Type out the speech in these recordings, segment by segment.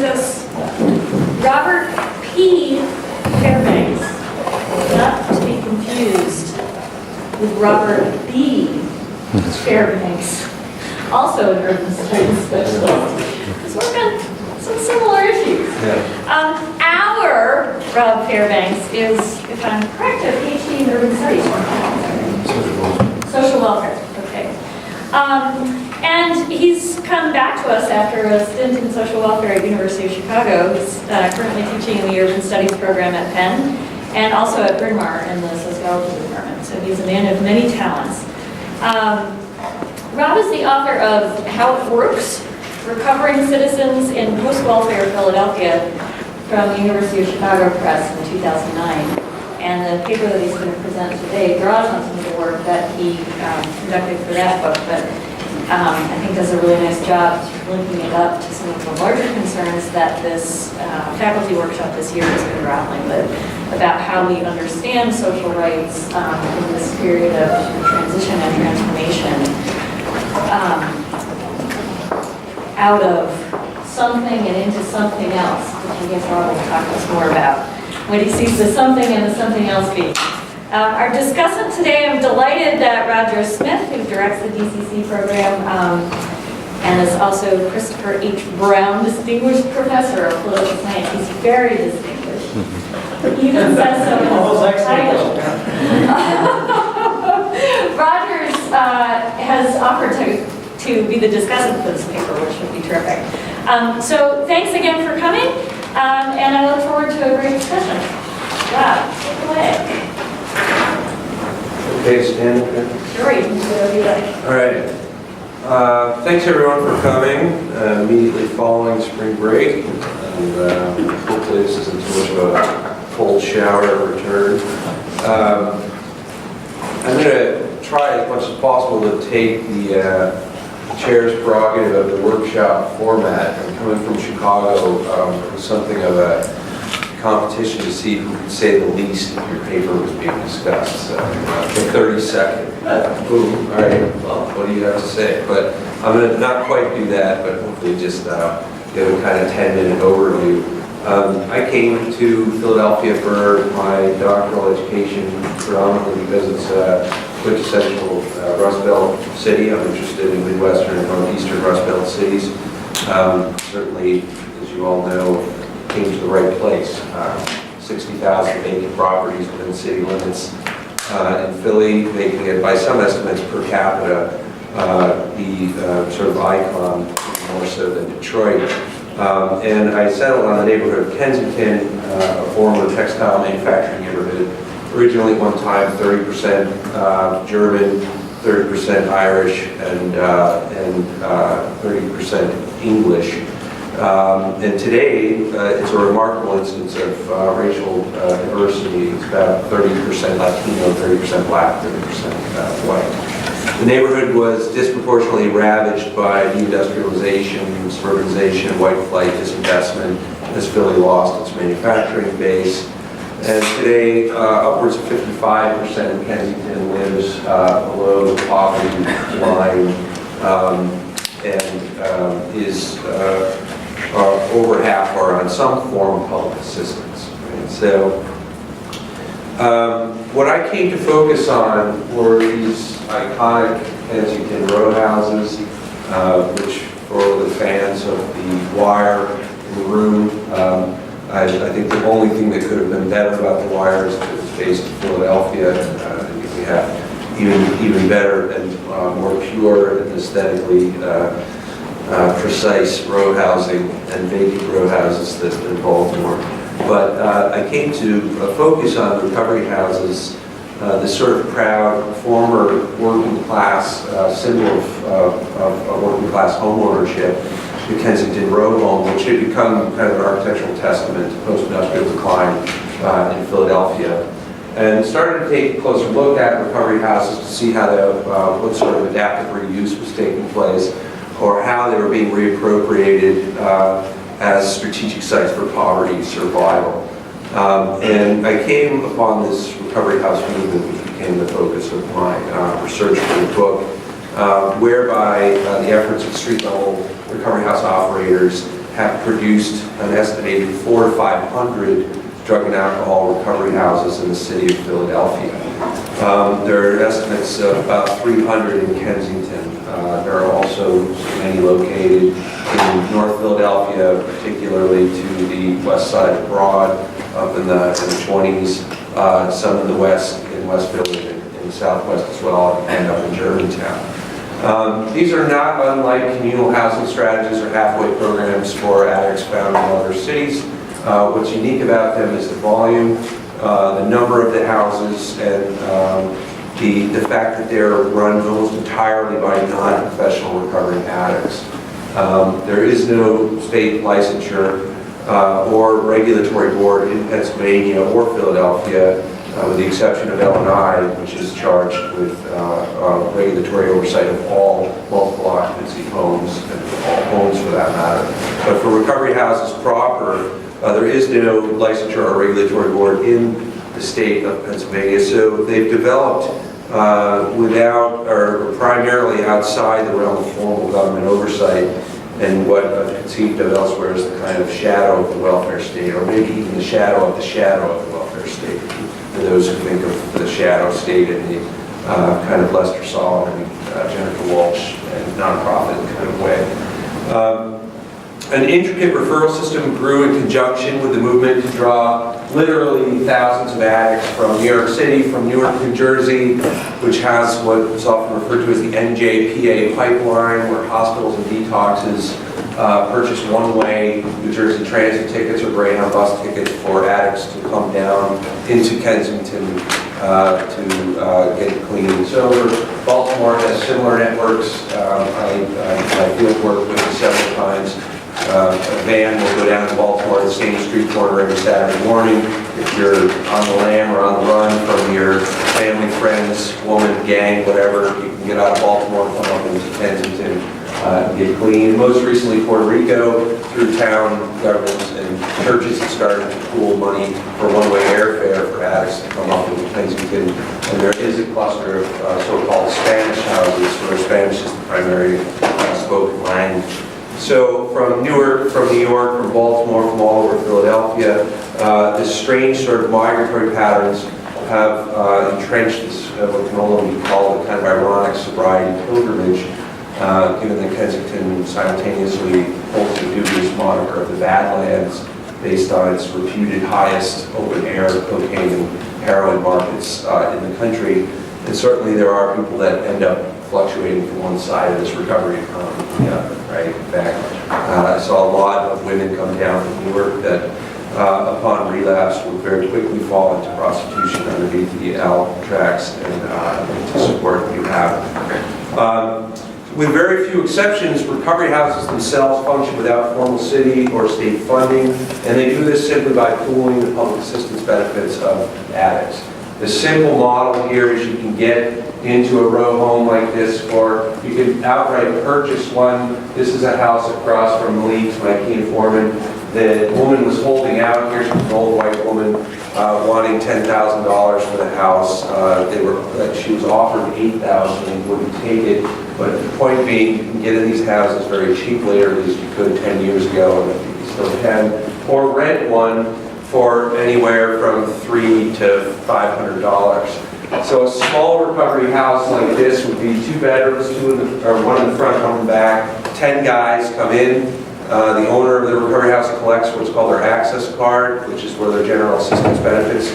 us Robert P. Fairbanks, not to be confused with Robert B. Fairbanks, also an urban studies specialist. He's working on some similar issues. Our Rob Fairbanks is, if I'm correct, a PhD in urban studies. Social welfare, okay. And he's come back to us after a stint in social welfare at University of Chicago. He's currently teaching in the urban studies program at Penn and also at Bryn Mawr in the sociology department. So he's a man of many talents. Rob is the author of How It Works, Recovering Citizens in Post-Welfare Philadelphia from the University of Chicago Press in 2009. And the paper that he's going to present today draws on some of the work that he conducted for that book, but I think does a really nice job linking it up to some of the larger concerns that this faculty workshop this year has been grappling with about how we understand social rights in this period of transition and transformation out of something and into something else, which I guess Rob will talk to us more about. When he sees the something and the something else being. Our discussant today, I'm delighted that Roger Smith, who directs the DCC program, and is also Christopher H. Brown, Distinguished Professor of Political Science. He's very distinguished. He even says so in his title. Rogers has offered to be the discussant for this paper, which would be terrific. So thanks again for coming, and I look forward to a great discussion. Rob, take it away. Okay, stand. Sure, you can do whatever you like. All right. Thanks everyone for coming immediately following spring break. And hopefully this isn't too much of a cold shower return. I'm going to try as much as possible to take the chair's prerogative of the workshop format. I'm coming from Chicago. It was something of a competition to see who could say the least if your paper was being discussed. So, for 30 seconds. Boom. All right. Well, what do you have to say? But I'm going to not quite do that, but hopefully just give a kind of 10-minute overview. I came to Philadelphia for my doctoral education predominantly because it's a quintessential Rust Belt city. I'm interested in Midwestern and Northeastern Rust Belt cities. Certainly, as you all know, came to the right place. 60,000 vacant properties within city limits in Philly, making it, by some estimates per capita, the sort of icon, more so than Detroit. And I settled on the neighborhood of Kensington, a former textile manufacturing neighborhood. Originally, one time, 30% German, 30% Irish, and 30% English. And today, it's a remarkable instance of racial diversity. It's about 30% Latino, 30% Black, 30% white. The neighborhood was disproportionately ravaged by deindustrialization, suburbanization, white flight, disinvestment, as Philly lost its manufacturing base. And today, upwards of 55% of Kensington lives below the poverty line and is over half are on some form of public assistance. Right? So what I came to focus on were these iconic Kensington row houses, which for the fans of The Wire in the room, I think the only thing that could have been better about The Wire is that it's based in Philadelphia. I think we have even better and more pure and aesthetically precise row housing and vacant row houses than Baltimore. But I came to focus on recovery houses, this sort of proud former working class symbol of working class home ownership, the Kensington Row Home, which had become kind of an architectural testament to post-industrial decline in Philadelphia. And started to take a closer look at recovery houses to see how what sort of adaptive reuse was taking place, or how they were being reappropriated as strategic sites for poverty survival. And I came upon this recovery house movement, which became the focus of my research for the book, whereby the efforts of street-level recovery house operators have produced an estimated 400 to 500 drug and alcohol recovery houses in the city of Philadelphia. There are estimates of about 300 in Kensington. There are also many located in North Philadelphia, particularly to the west side of Broad, up in the 20s, some in the west, in West Philly, and in the southwest as well, and up in Germantown. These are not unlike communal housing strategies or halfway programs for addicts found in other cities. What's unique about them is the volume, the number of the houses, and the fact that they're run almost entirely by non-professional recovering addicts. There is no state licensure or regulatory board in Pennsylvania or Philadelphia, with the exception of L&I, which is charged with regulatory oversight of all multiple occupancy homes, and all homes for that matter. But for recovery houses proper, there is no licensure or regulatory board in the state of Pennsylvania, so they've developed without or primarily outside the realm of formal government oversight, and what I've conceived of elsewhere is the kind of shadow of the welfare state, or maybe even the shadow of the welfare state, for those who think of the shadow state in the kind of Lester Solomon, Jennifer Walsh, and nonprofit kind of way. An intricate referral system grew in conjunction with the movement to draw literally thousands of addicts from New York City, from Newark, New Jersey, which has what is often referred to as the NJPA pipeline, where hospitals and detoxes purchase one-way New Jersey transit tickets or Greyhound bus tickets for addicts to come down into Kensington to get clean and sober. Baltimore has similar networks. I field work with it several times. A van will go down to Baltimore to the same street corner every Saturday morning. If you're on the lam or on the run from your family, friends, woman, gang, whatever, you can get out of Baltimore and come up into Kensington and get clean. Most recently, Puerto Rico, through town governments and churches, have started to pool money for one-way airfare for addicts to come up into Kensington. And there is a cluster of so-called Spanish houses, where Spanish is the primary spoken language. So from Newark, from New York, from Baltimore, from all over Philadelphia, this strange sort of migratory patterns have entrenched this, what can only be called a kind of ironic sobriety pilgrimage, given that Kensington simultaneously holds the dubious moniker of the Badlands, based on its reputed highest open-air cocaine and heroin markets in the country. And certainly there are people that end up fluctuating from one side of this recovery economy, right? In fact, I saw a lot of women come down from Newark that upon relapse would very quickly fall into prostitution underneath the L tracks and to support rehab. With very few exceptions, recovery houses themselves function without formal city or state funding, and they do this simply by pooling the public assistance benefits of addicts. The simple model here is you can get into a row home like this, or you can outright purchase one. This is a house across from Malik's, my key informant. The woman was holding out. Here's an old white woman wanting $10,000 for the house. She was offered $8,000 and wouldn't take it. But the point being, you can get in these houses very cheaply, or at least you could 10 years ago, and I think you still can, or rent one for anywhere from $300 to $500. So a small recovery house like this would be 2 bedrooms, one in the front, one in the back. 10 guys come in. The owner of the recovery house collects what's called their access card, which is where their general assistance benefits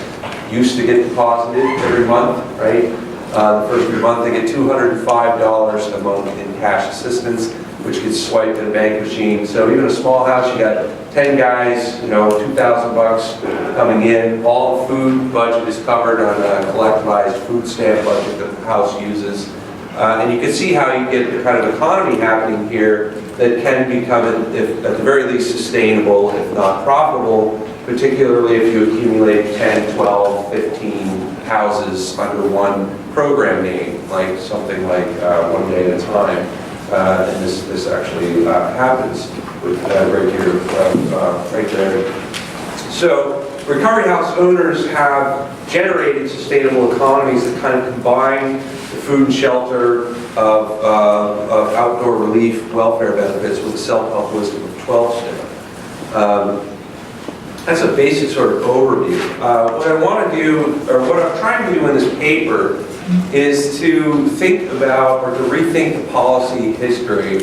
used to get deposited every month, right? The first of the month they get $205 a month in cash assistance, which gets swiped in a bank machine. So even a small house, you got 10 guys, $2,000 coming in. All the food budget is covered on a collectivized food stamp budget that the house uses. And you can see how you get the kind of economy happening here that can become, at the very least, sustainable, if not profitable, particularly if you accumulate 10, 12, 15 houses under one program name, like something like One Day at a Time. And this actually happens with right here, right there. So recovery house owners have generated sustainable economies that kind of combine the food and shelter of outdoor relief welfare benefits with the self-help wisdom of 12-step. That's a basic sort of overview. What I want to do, or what I'm trying to do in this paper, is to think about or to rethink the policy history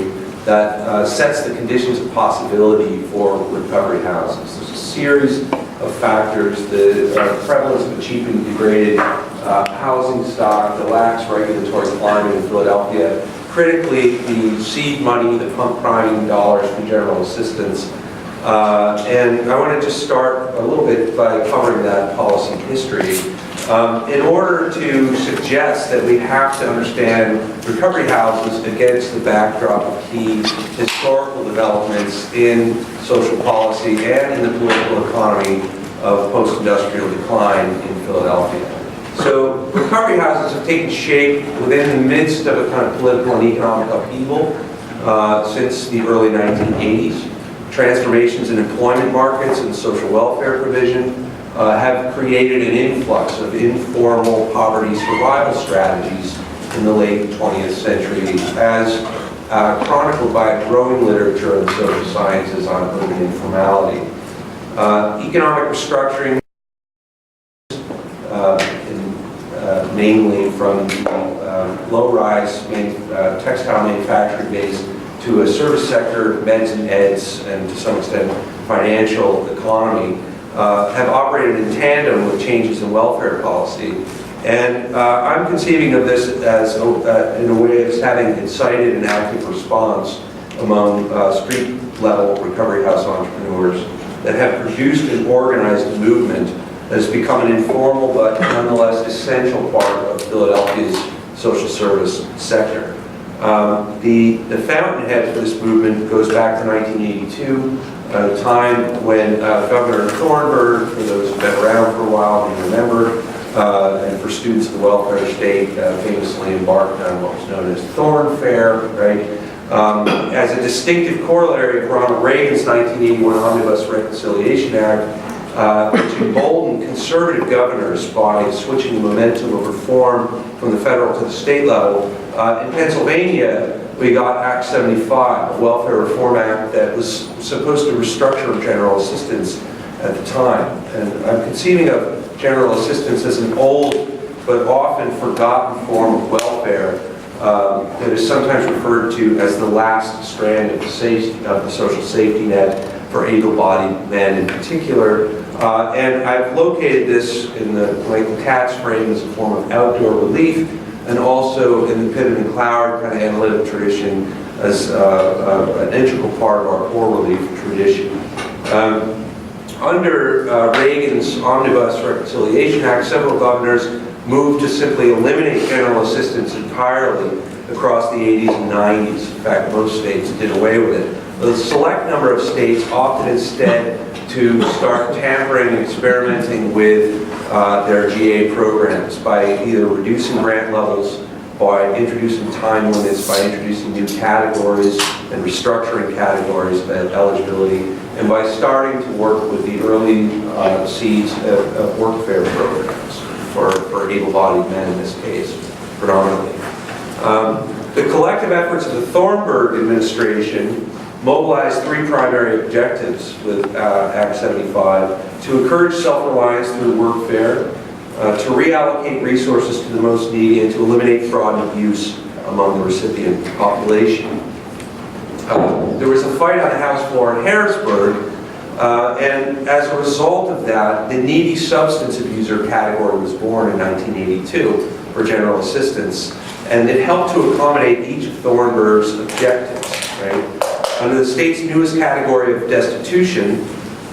that sets the conditions of possibility for recovery houses. There's a series of factors: the prevalence of a cheap and degraded housing stock, the lax regulatory climate in Philadelphia, critically the seed money, the pump priming dollars from general assistance. And I want to just start a little bit by covering that policy history in order to suggest that we have to understand recovery houses against the backdrop of key historical developments in social policy and in the political economy of post-industrial decline in Philadelphia. So recovery houses have taken shape within the midst of a kind of political and economic upheaval since the early 1980s. Transformations in employment markets and social welfare provision have created an influx of informal poverty survival strategies in the late 20th century, as chronicled by a growing literature in the social sciences on urban informality. Economic restructuring, namely from the low-rise textile manufacturing base to a service sector, meds and eds, and to some extent financial economy, have operated in tandem with changes in welfare policy. And I'm conceiving of this as in a way of having incited an active response among street-level recovery house entrepreneurs that have produced and organized a movement that has become an informal but nonetheless essential part of Philadelphia's social service sector. The fountainhead for this movement goes back to 1982, a time when Governor Thornburg, for those who've been around for a while, may remember, and for students of the welfare state, famously embarked on what was known as Thorn Fair, right? As a distinctive corollary of Ronald Reagan's 1981 Omnibus Reconciliation Act, which emboldened conservative governors by switching the momentum of reform from the federal to the state level. In Pennsylvania, we got Act 75, a welfare reform act that was supposed to restructure general assistance at the time. And I'm conceiving of general assistance as an old but often forgotten form of welfare that is sometimes referred to as the last strand of the social safety net for able-bodied men in particular. And I've located this in the Michael Katz frame as a form of outdoor relief, and also in the Piven and Cloward kind of analytic tradition as an integral part of our poor relief tradition. Under Reagan's Omnibus Reconciliation Act, several governors moved to simply eliminate general assistance entirely across the 80s and 90s. In fact, most states did away with it. A select number of states opted instead to start tampering and experimenting with their GA programs by either reducing grant levels, by introducing time limits, by introducing new categories and restructuring categories of eligibility, and by starting to work with the early seeds of workfare programs for able-bodied men in this case, predominantly. The collective efforts of the Thornburg administration mobilized three primary objectives with Act 75: to encourage self-reliance through workfare, to reallocate resources to the most needy, and to eliminate fraud and abuse among the recipient population. There was a fight on the House floor in Harrisburg, and as a result of that, the needy substance abuser category was born in 1982 for general assistance, and it helped to accommodate each of Thornburg's objectives, right? Under the state's newest category of destitution,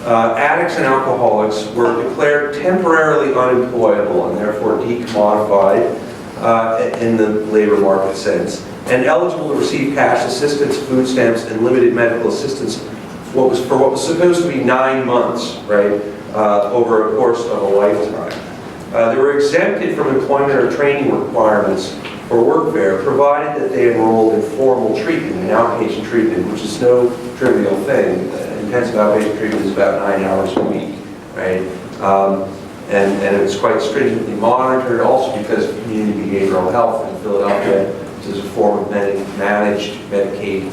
addicts and alcoholics were declared temporarily unemployable and therefore decommodified in the labor market sense, and eligible to receive cash assistance, food stamps, and limited medical assistance for what was supposed to be 9 months, right, over a course of a lifetime. They were exempted from employment or training requirements for workfare, provided that they enrolled in formal treatment, in outpatient treatment, which is no trivial thing. Intensive outpatient treatment is about 9 hours a week, right? And it's quite stringently monitored, also because of community behavioral health in Philadelphia, which is a form of Medicaid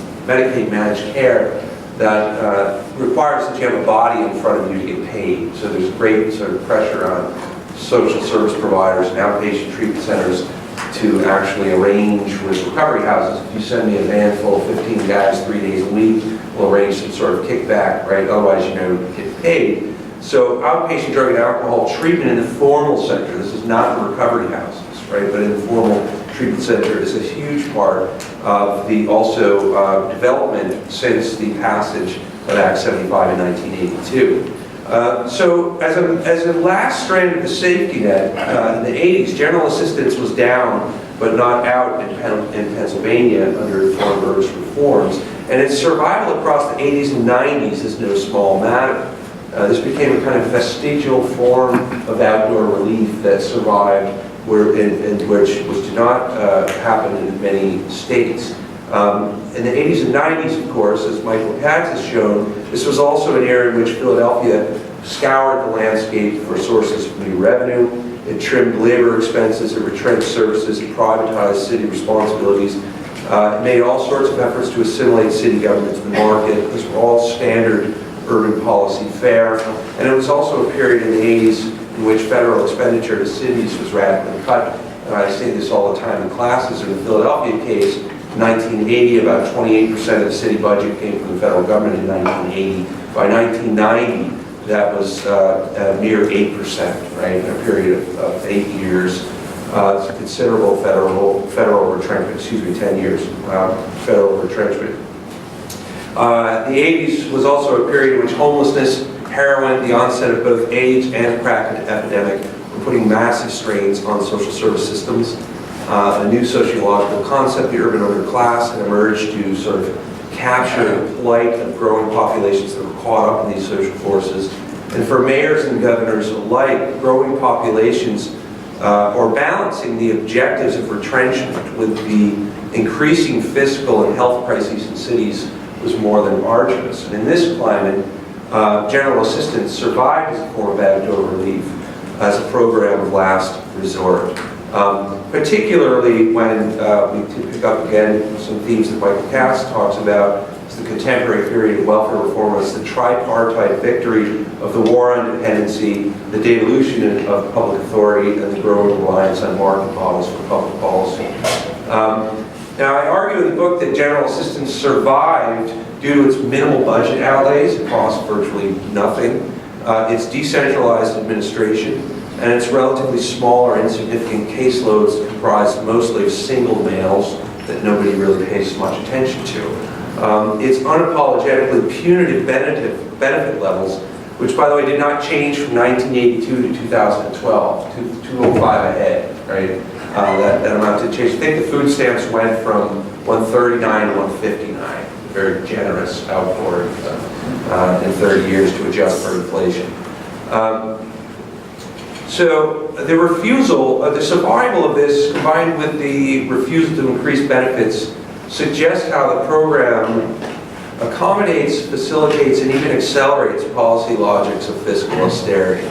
managed care. that requires that you have a body in front of you to get paid. So there's great sort of pressure on social service providers and outpatient treatment centers to actually arrange with recovery houses. If you send me a van full of 15 guys 3 days a week, we'll arrange some sort of kickback, right? Otherwise, you know, get paid. So outpatient drug and alcohol treatment in the formal sector, this is not the recovery houses, right? But in the formal treatment center is a huge part of the also development since the passage of Act 75 in 1982. So as a last strand of the safety net, in the 80s, general assistance was down, but not out in Pennsylvania under Thornburg's reforms. And its survival across the 80s and 90s is no small matter. This became a kind of vestigial form of outdoor relief that survived, which did not happen in many states. In the 80s and 90s, of course, as Michael Katz has shown, this was also an area in which Philadelphia scoured the landscape for sources of new revenue. It trimmed labor expenses, it retrenched services, it privatized city responsibilities. It made all sorts of efforts to assimilate city government to the market. These were all standard urban policy fare. And it was also a period in the 80s in which federal expenditure to cities was radically cut. And I say this all the time in classes. In the Philadelphia case, in 1980, about 28% of the city budget came from the federal government in 1980. By 1990, that was a mere 8%, right, in a period of 8 years. It's a considerable federal retrenchment, 10 years, federal retrenchment. The 80s was also a period in which homelessness, heroin, the onset of both AIDS and crack epidemic were putting massive strains on social service systems. A new sociological concept, the urban underclass, had emerged to sort of capture the plight of growing populations that were caught up in these social forces. And for mayors and governors alike, growing populations or balancing the objectives of retrenchment with the increasing fiscal and health crises in cities was more than arduous. And in this climate, general assistance survived as a form of outdoor relief, as a program of last resort. Particularly when we pick up again some themes that Michael Katz talks about, is the contemporary period of welfare reform, as the tripartite victory of the war on dependency, the devolution of public authority, and the growing reliance on market models for public policy. Now, I argue in the book that general assistance survived due to its minimal budget outlays. It costs virtually nothing. Its decentralized administration, and its relatively small or insignificant caseloads comprised mostly of single males that nobody really pays much attention to. Its unapologetically punitive benefit levels, which by the way did not change from 1982 to 2012, 205 ahead, right? That amount did change. I think the food stamps went from 139 to 159, a very generous outpouring in 30 years to adjust for inflation. So the refusal, the survival of this, combined with the refusal to increase benefits, suggests how the program accommodates, facilitates, and even accelerates policy logics of fiscal austerity.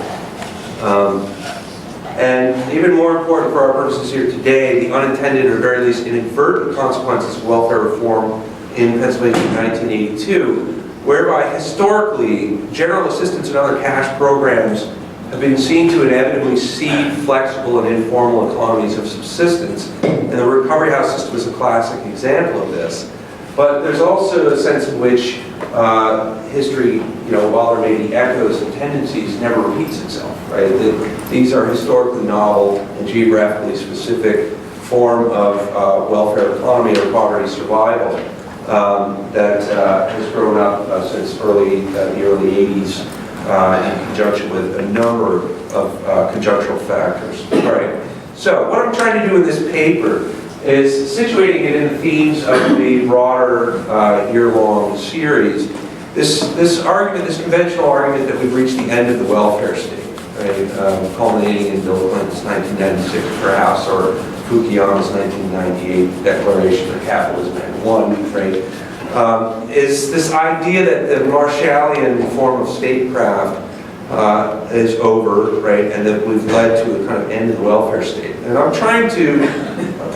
And even more important for our purposes here today, the unintended or very least inadvertent consequences of welfare reform in Pennsylvania in 1982, whereby historically general assistance and other cash programs have been seen to inevitably seed flexible and informal economies of subsistence, and the recovery house system is a classic example of this. But there's also a sense in which history, while there may be echoes and tendencies, never repeats itself, right? These are historically novel and geographically specific form of welfare economy or poverty survival that has grown up since the early 80s in conjunction with a number of conjunctural factors. All right. So what I'm trying to do in this paper is situating it in the themes of the broader year-long series. This argument, this conventional argument that we've reached the end of the welfare state, right? Culminating in Bill Clinton's 1996 draft or Fukuyama's 1998 Declaration of Capitalism Act 1, right? Is this idea that the Marshallian form of statecraft is over, right, and that we've led to a kind of end of the welfare state. And I'm trying to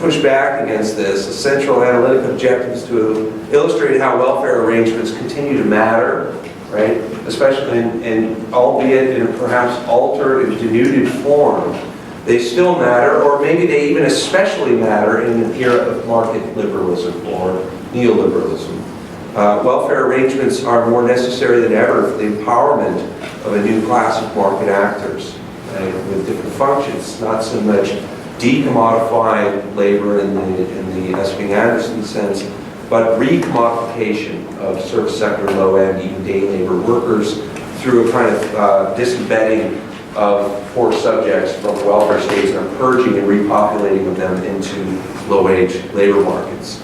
push back against this. The central analytic objective is to illustrate how welfare arrangements continue to matter, right? Especially in albeit in a perhaps altered and denuded form. They still matter, or maybe they even especially matter in an era of market liberalism or neoliberalism. Welfare arrangements are more necessary than ever for the empowerment of a new class of market actors, right, with different functions, not so much decommodifying labor in the Esping Anderson sense, but recommodification of service sector, low-end, even day labor workers through a kind of disembedding of poor subjects from the welfare states and purging and repopulating of them into low-wage labor markets.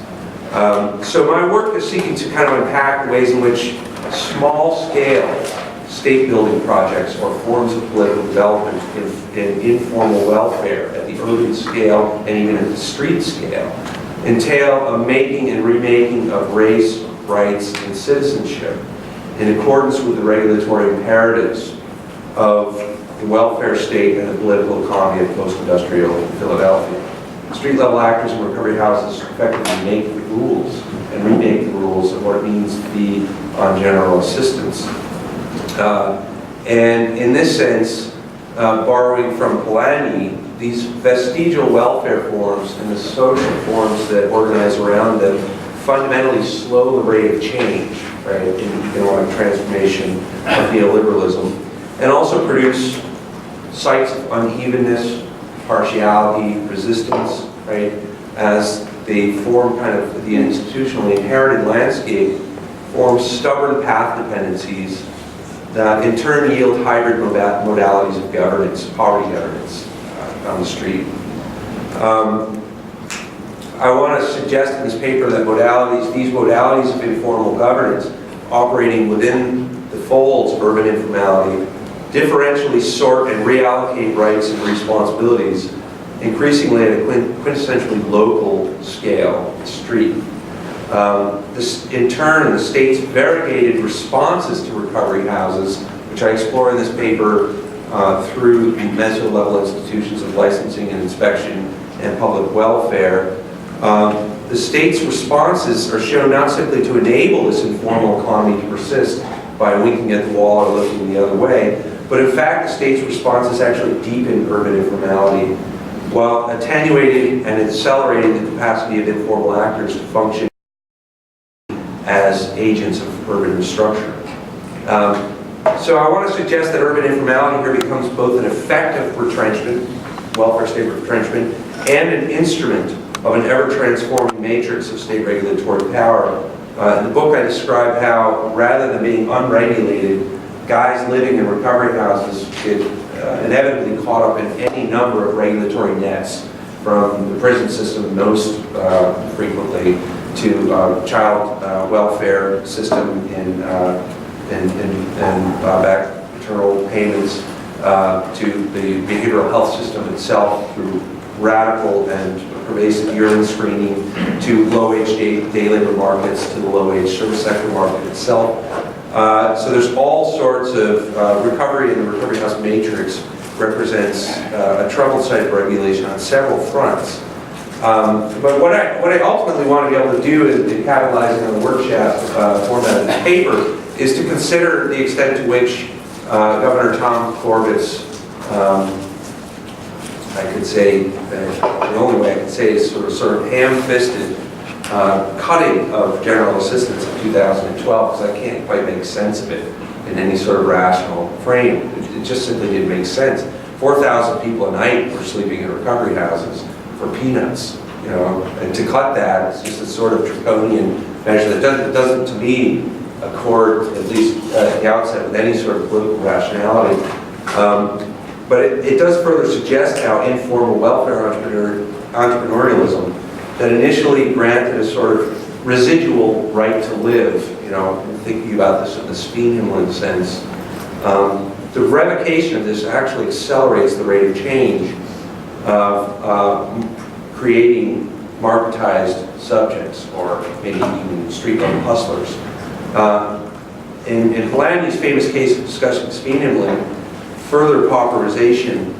So my work is seeking to kind of unpack the ways in which small-scale state-building projects or forms of political development in informal welfare at the urban scale and even at the street scale entail a making and remaking of race, rights, and citizenship in accordance with the regulatory imperatives of the welfare state and the political economy of post-industrial Philadelphia. Street-level actors in recovery houses effectively make the rules and remake the rules of what it means to be on general assistance. And in this sense, borrowing from Polanyi, these vestigial welfare forms and the social forms that organize around them fundamentally slow the rate of change, right, in economic transformation of neoliberalism, and also produce sites of unevenness, partiality, resistance, right, as they form kind of the institutionally inherited landscape, form stubborn path dependencies that in turn yield hybrid modalities of governance, poverty governance on the street. I want to suggest in this paper that these modalities of informal governance operating within the folds of urban informality differentially sort and reallocate rights and responsibilities increasingly at a quintessentially local scale, street. In turn, the state's variegated responses to recovery houses, which I explore in this paper through the meso-level institutions of licensing and inspection and public welfare, the state's responses are shown not simply to enable this informal economy to persist by winking at the wall or looking the other way, but in fact the state's responses actually deepen urban informality while attenuating and accelerating the capacity of informal actors to function as agents of urban restructure. So I want to suggest that urban informality here becomes both an effective retrenchment, welfare state retrenchment, and an instrument of an ever-transforming matrix of state regulatory power. In the book I describe how, rather than being unregulated, guys living in recovery houses get inevitably caught up in any number of regulatory nets, from the prison system most frequently to child welfare system and back paternal payments to the behavioral health system itself through radical and pervasive urine screening to low-wage day labor markets to the low-wage service sector market itself. So there's all sorts of recovery, and the recovery house matrix represents a troubled site of regulation on several fronts. But what I ultimately want to be able to do in capitalizing on the workshop format of the paper is to consider the extent to which Governor Tom Corbett's, I could say, the only way I could say is sort of ham-fisted cutting of general assistance in 2012, because I can't quite make sense of it in any sort of rational frame. It just simply didn't make sense. 4,000 people a night were sleeping in recovery houses for peanuts, you know, and to cut that is just a sort of draconian measure that doesn't to me accord, at least at the outset, with any sort of political rationality. But it does further suggest how informal welfare entrepreneurialism that initially granted a sort of residual right to live, you know, thinking about this in the Speenhamlin sense, the revocation of this actually accelerates the rate of change of creating marketized subjects, or maybe even street-level hustlers. In Polanyi's famous case of discussing Speenhamlin, further pauperization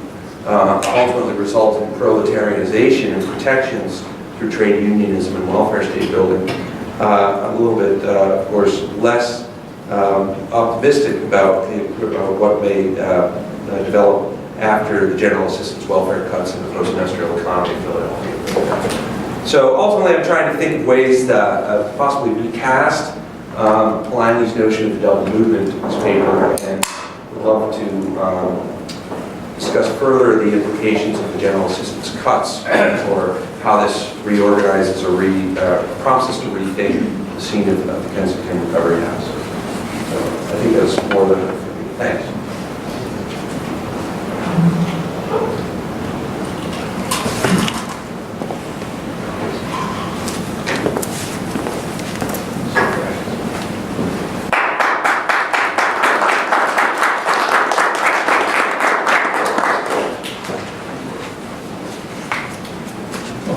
ultimately result in proletarianization and protections through trade unionism and welfare state building. I'm a little bit, of course, less optimistic about what may develop after the general assistance welfare cuts in the post-industrial economy of Philadelphia. So ultimately, I'm trying to think of ways that possibly recast Polanyi's notion of the double movement in this paper, and would love to discuss further the implications of the general assistance cuts, or how this reorganizes or prompts us to rethink the scene of the Kensington Recovery House. So I think that's more than enough for me. Thanks.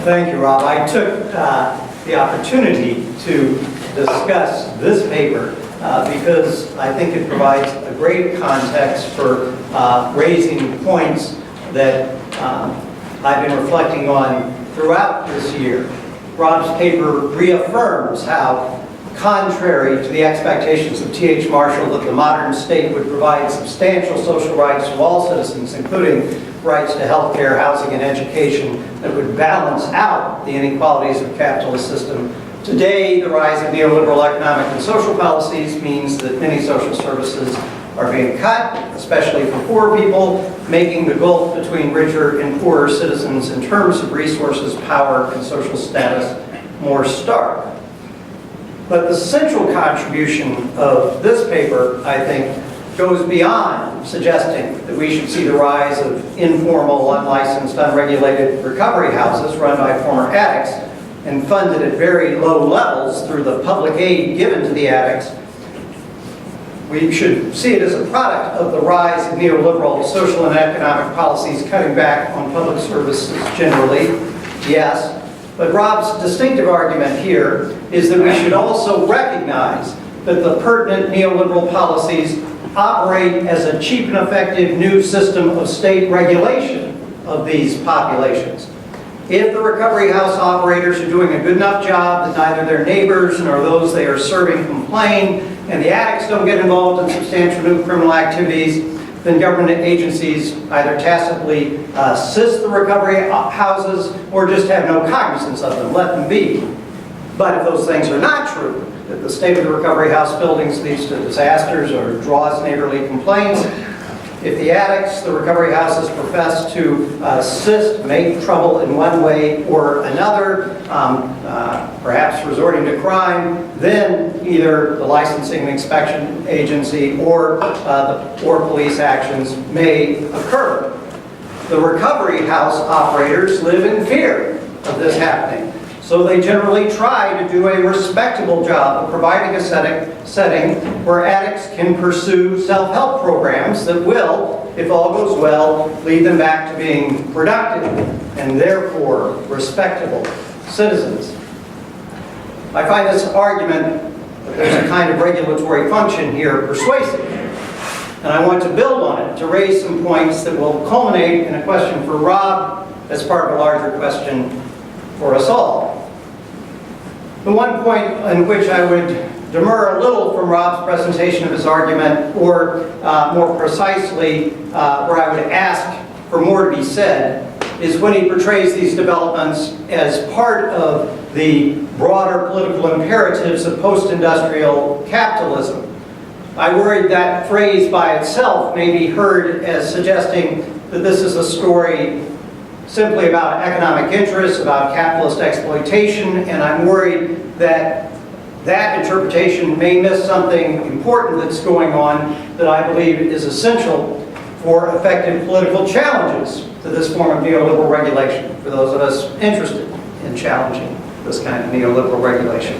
Thank you, Rob. I took the opportunity to discuss this paper because I think it provides a great context for raising points that I've been reflecting on throughout this year. Rob's paper reaffirms how, contrary to the expectations of T.H. Marshall that the modern state would provide substantial social rights to all citizens, including rights to health care, housing, and education that would balance out the inequalities of the capitalist system. Today, the rise of neoliberal economic and social policies means that many social services are being cut, especially for poor people, making the gulf between richer and poorer citizens in terms of resources, power, and social status more stark. But the central contribution of this paper, I think, goes beyond suggesting that we should see the rise of informal, unlicensed, unregulated recovery houses run by former addicts and funded at very low levels through the public aid given to the addicts. We should see it as a product of the rise of neoliberal social and economic policies cutting back on public services generally, yes. But Rob's distinctive argument here is that we should also recognize that the pertinent neoliberal policies operate as a cheap and effective new system of state regulation of these populations. If the recovery house operators are doing a good enough job that neither their neighbors nor those they are serving complain, and the addicts don't get involved in substantial new criminal activities, then government agencies either tacitly assist the recovery houses or just have no cognizance of them, let them be. But if those things are not true, that the state of the recovery house buildings leads to disasters or draws neighborly complaints, if the addicts, the recovery houses profess to assist, make trouble in one way or another, perhaps resorting to crime, then either the licensing and inspection agency or police actions may occur. The recovery house operators live in fear of this happening. So they generally try to do a respectable job of providing a setting where addicts can pursue self-help programs that will, if all goes well, lead them back to being productive and therefore respectable citizens. I find this argument that there's a kind of regulatory function here persuasive. And I want to build on it to raise some points that will culminate in a question for Rob as part of a larger question for us all. The one point in which I would demur a little from Rob's presentation of his argument, or more precisely, where I would ask for more to be said, is when he portrays these developments as part of the broader political imperatives of post-industrial capitalism. I worried that phrase by itself may be heard as suggesting that this is a story simply about economic interests, about capitalist exploitation, and I'm worried that that interpretation may miss something important that's going on that I believe is essential for effective political challenges to this form of neoliberal regulation, for those of us interested in challenging this kind of neoliberal regulation.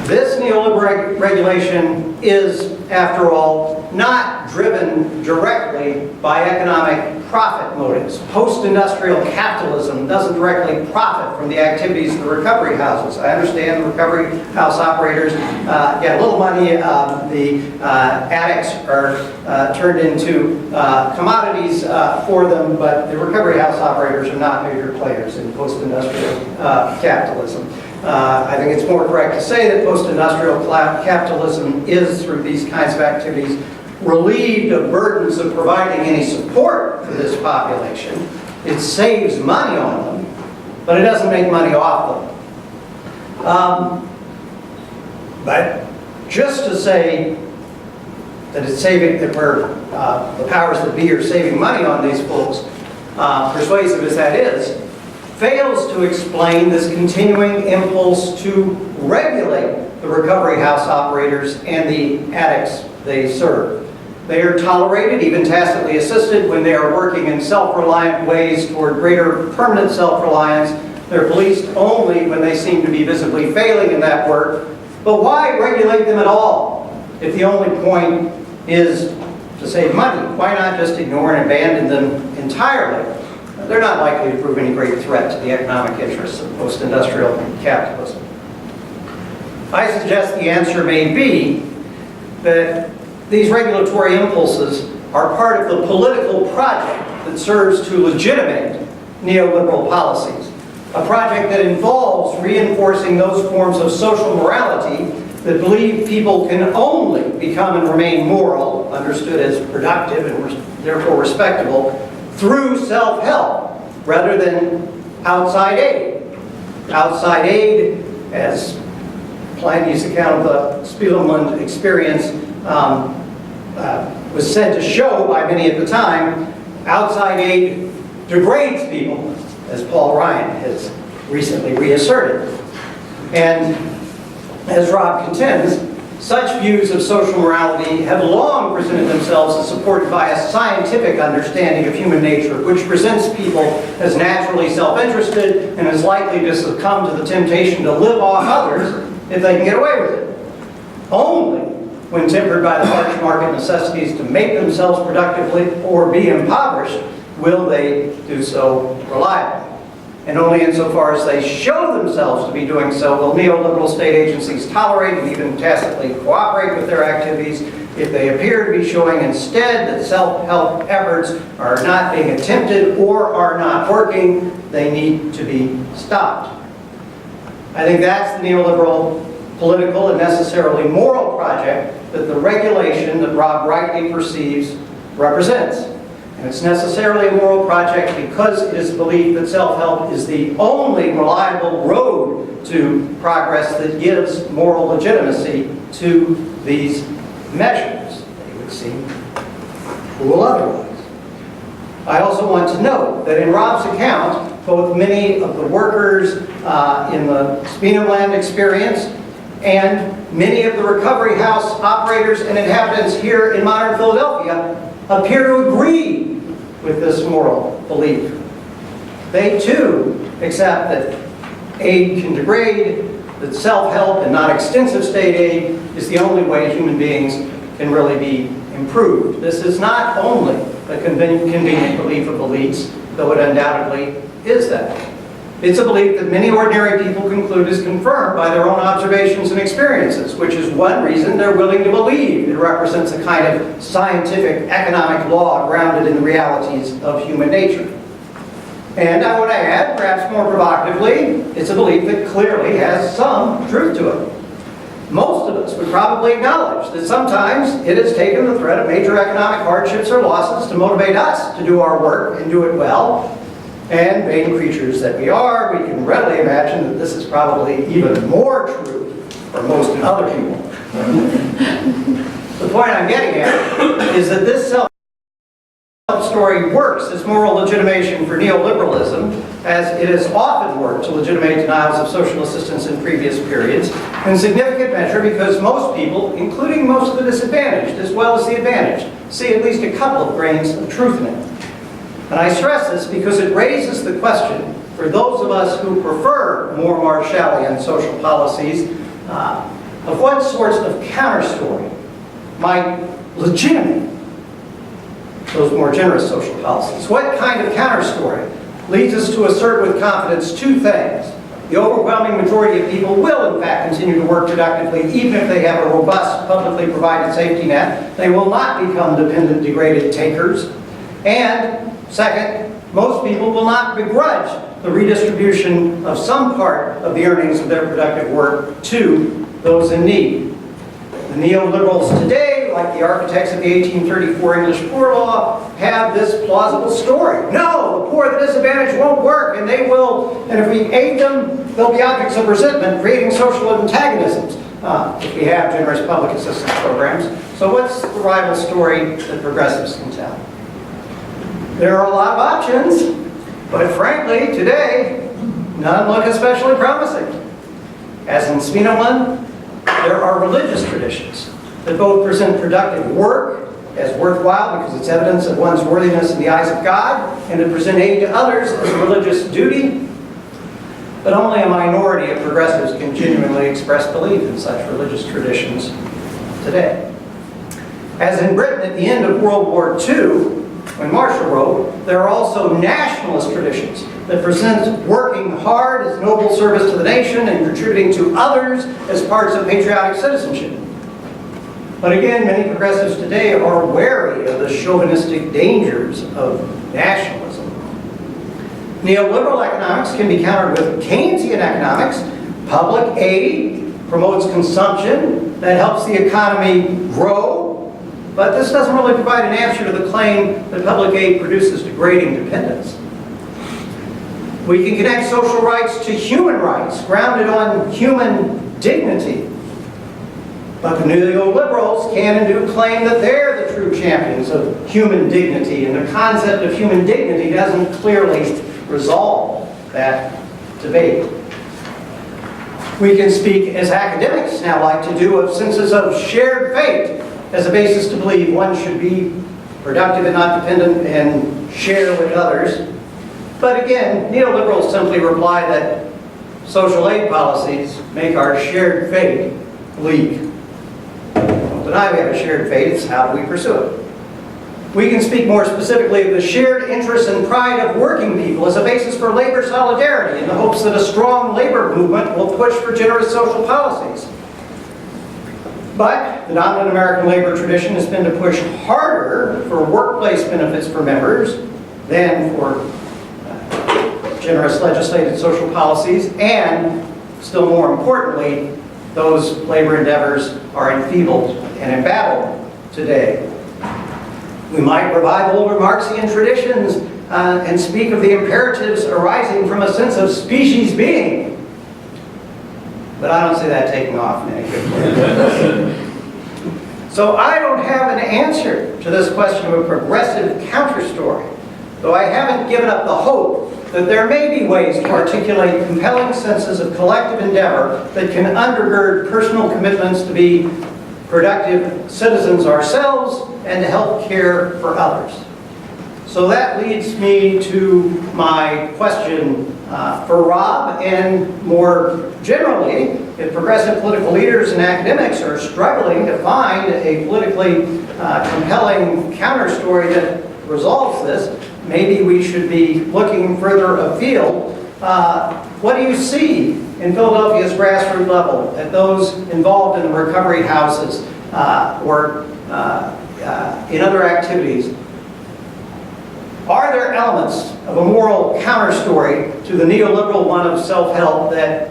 This neoliberal regulation is, after all, not driven directly by economic profit motives. Post-industrial capitalism doesn't directly profit from the activities of the recovery houses. I understand the recovery house operators get a little money, the addicts are turned into commodities for them, but the recovery house operators are not major players in post-industrial capitalism. I think it's more correct to say that post-industrial capitalism is, through these kinds of activities, relieved of burdens of providing any support for this population. It saves money on them, but it doesn't make money off them. But just to say that it's saving, that the powers that be are saving money on these folks, persuasive as that is, fails to explain this continuing impulse to regulate the recovery house operators and the addicts they serve. They are tolerated, even tacitly assisted, when they are working in self-reliant ways toward greater permanent self-reliance. They're policed only when they seem to be visibly failing in that work. But why regulate them at all if the only point is to save money? Why not just ignore and abandon them entirely? They're not likely to prove any great threat to the economic interests of post-industrial capitalism. I suggest the answer may be that these regulatory impulses are part of the political project that serves to legitimate neoliberal policies, a project that involves reinforcing those forms of social morality that believe people can only become and remain moral, understood as productive and therefore respectable, through self-help rather than outside aid. Outside aid, as Polanyi's account of the Spielman experience was said to show by many at the time, outside aid degrades people, as Paul Ryan has recently reasserted. And as Rob contends, such views of social morality have long presented themselves as supported by a scientific understanding of human nature, which presents people as naturally self-interested and as likely to succumb to the temptation to live off others if they can get away with it. Only when tempered by the harsh market necessities to make themselves productively or be impoverished will they do so reliably. And only insofar as they show themselves to be doing so will neoliberal state agencies tolerate and even tacitly cooperate with their activities. If they appear to be showing instead that self-help efforts are not being attempted or are not working, they need to be stopped. I think that's the neoliberal political and necessarily moral project that the regulation that Rob rightly perceives represents. And it's necessarily a moral project because it is believed that self-help is the only reliable road to progress that gives moral legitimacy to these measures. They would seem cruel otherwise. I also want to note that in Rob's account, both many of the workers in the Spinoland experience and many of the recovery house operators and inhabitants here in modern Philadelphia appear to agree with this moral belief. They too accept that aid can degrade, that self-help and not extensive state aid is the only way human beings can really be improved. This is not only a convenient belief of elites, though it undoubtedly is that. It's a belief that many ordinary people conclude is confirmed by their own observations and experiences, which is one reason they're willing to believe it represents a kind of scientific economic law grounded in the realities of human nature. And I want to add, perhaps more provocatively, it's a belief that clearly has some truth to it. Most of us would probably acknowledge that sometimes it has taken the threat of major economic hardships or losses to motivate us to do our work and do it well. And vain creatures that we are, we can readily imagine that this is probably even more true for most other people. The point I'm getting at is that this self-story works as moral legitimation for neoliberalism, as it has often worked to legitimate denials of social assistance in previous periods, in significant measure because most people, including most of the disadvantaged as well as the advantaged, see at least a couple of grains of truth in it. And I stress this because it raises the question, for those of us who prefer more Marshallian social policies, of what sorts of counterstory might legitimate those more generous social policies? What kind of counter-story leads us to assert with confidence two things? The overwhelming majority of people will, in fact, continue to work productively, even if they have a robust, publicly provided safety net. They will not become dependent, degraded takers. And second, most people will not begrudge the redistribution of some part of the earnings of their productive work to those in need. The neoliberals today, like the architects of the 1834 English Poor Law, have this plausible story. No, the poor, the disadvantaged won't work, and they will, and if we aid them, they'll be objects of resentment, creating social antagonisms, if we have generous public assistance programs. So what's the rival story that progressives can tell? There are a lot of options, but frankly, today, none look especially promising. As in Spinoza, there are religious traditions that both present productive work as worthwhile because it's evidence of one's worthiness in the eyes of God, and to present aid to others as a religious duty. But only a minority of progressives can genuinely express belief in such religious traditions today. As in Britain at the end of World War II, when Marshall wrote, there are also nationalist traditions that present working hard as noble service to the nation and contributing to others as parts of patriotic citizenship. But again, many progressives today are wary of the chauvinistic dangers of nationalism. Neoliberal economics can be countered with Keynesian economics. Public aid promotes consumption that helps the economy grow. But this doesn't really provide an answer to the claim that public aid produces degrading dependence. We can connect social rights to human rights, grounded on human dignity. But the neoliberals can and do claim that they're the true champions of human dignity, and the concept of human dignity doesn't clearly resolve that debate. We can speak, as academics now like to do, of senses of shared fate as a basis to believe one should be productive and not dependent and share with others. But again, neoliberals simply reply that social aid policies make our shared fate bleak. Don't deny we have a shared fate, it's how do we pursue it. We can speak more specifically of the shared interest and pride of working people as a basis for labor solidarity in the hopes that a strong labor movement will push for generous social policies. But the dominant American labor tradition has been to push harder for workplace benefits for members than for generous legislated social policies, and still more importantly, those labor endeavors are enfeebled and embattled today. We might revive older Marxian traditions and speak of the imperatives arising from a sense of species being. But I don't see that taking off in any good way. So I don't have an answer to this question of a progressive counterstory, though I haven't given up the hope that there may be ways to articulate compelling senses of collective endeavor that can undergird personal commitments to be productive citizens ourselves and to help care for others. So that leads me to my question for Rob, and more generally, if progressive political leaders and academics are struggling to find a politically compelling counterstory that resolves this, maybe we should be looking further afield. What do you see in Philadelphia's grassroots level at those involved in the recovery houses or in other activities? Are there elements of a moral counterstory to the neoliberal one of self-help that,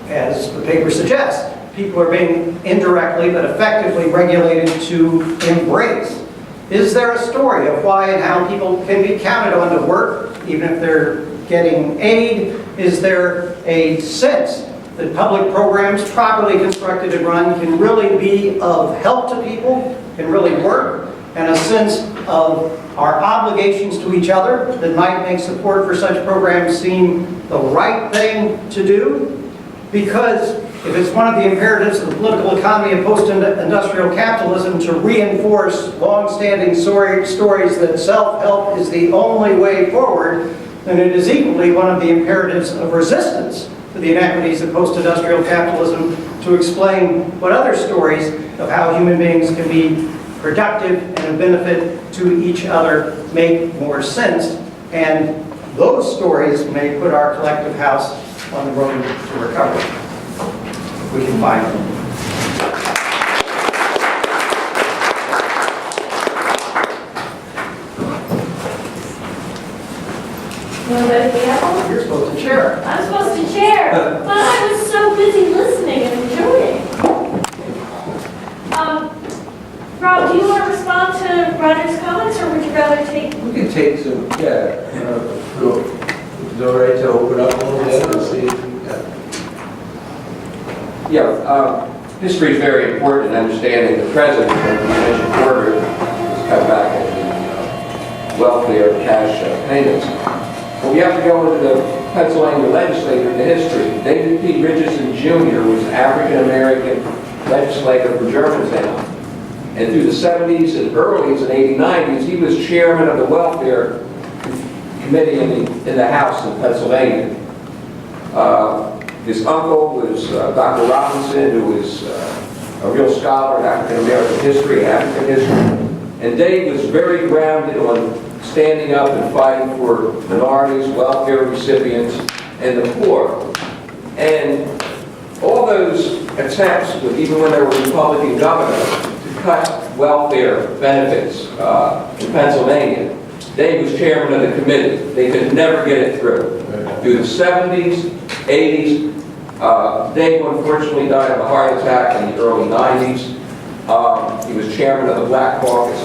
as the paper suggests, people are being indirectly but effectively regulated to embrace? Is there a story of why and how people can be counted on to work, even if they're getting aid? Is there a sense that public programs, properly constructed and run, can really be of help to people, can really work, and a sense of our obligations to each other that might make support for such programs seem the right thing to do? Because if it's one of the imperatives of the political economy of post-industrial capitalism to reinforce long-standing stories that self-help is the only way forward, then it is equally one of the imperatives of resistance to the inequities of post-industrial capitalism, to explain what other stories of how human beings can be productive and a benefit to each other make more sense. And those stories may put our collective house on the road to recovery. We can find them. You want to go to the apple? You're supposed to chair. I'm supposed to chair, but I was so busy listening and enjoying. Rob, do you want to respond to Roger's comments, or would you rather take? We can take some, yeah, is it all right to open up a little bit and see? History is very important in understanding the present, and you mentioned Porter has come back at the welfare cash payments. But we have to go into the Pennsylvania legislature in the history. David P. Richardson Jr. was an African-American legislator for Germantown. And through the 70s and early and 80s, 90s, he was chairman of the welfare committee in the House in Pennsylvania. His uncle was Dr. Robinson, who was a real scholar in African-American history and African history. And Dave was very grounded on standing up and fighting for minorities, welfare recipients, and the poor. And all those attempts, even when there were Republican governors, to cut welfare benefits in Pennsylvania, Dave was chairman of the committee. They could never get it through. Through the 70s, 80s, Dave unfortunately died of a heart attack in the early 90s. He was chairman of the Black Caucus.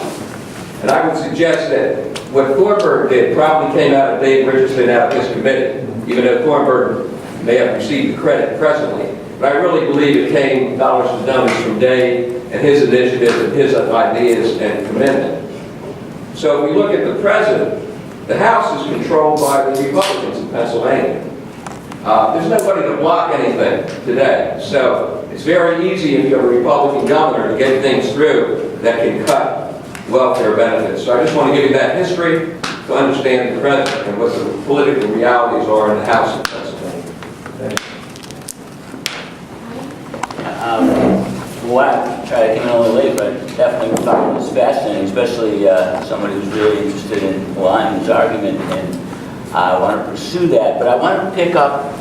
And I would suggest that what Thornburg did probably came out of Dave Richardson, out of his committee, even though Thornburg may have received the credit presently. But I really believe it came dollars and donuts from Dave and his initiative and his ideas and commitment. So if we look at the present, the House is controlled by the Republicans in Pennsylvania. There's nobody to block anything today. So it's very easy if you have a Republican governor to get things through that can cut welfare benefits. So I just want to give you that history to understand the present and what the political realities are in the House of Pennsylvania. Well, I try to come in a little late, but definitely found this fascinating, especially somebody who's really interested in Lyman's argument, and I want to pursue that. But I want to pick up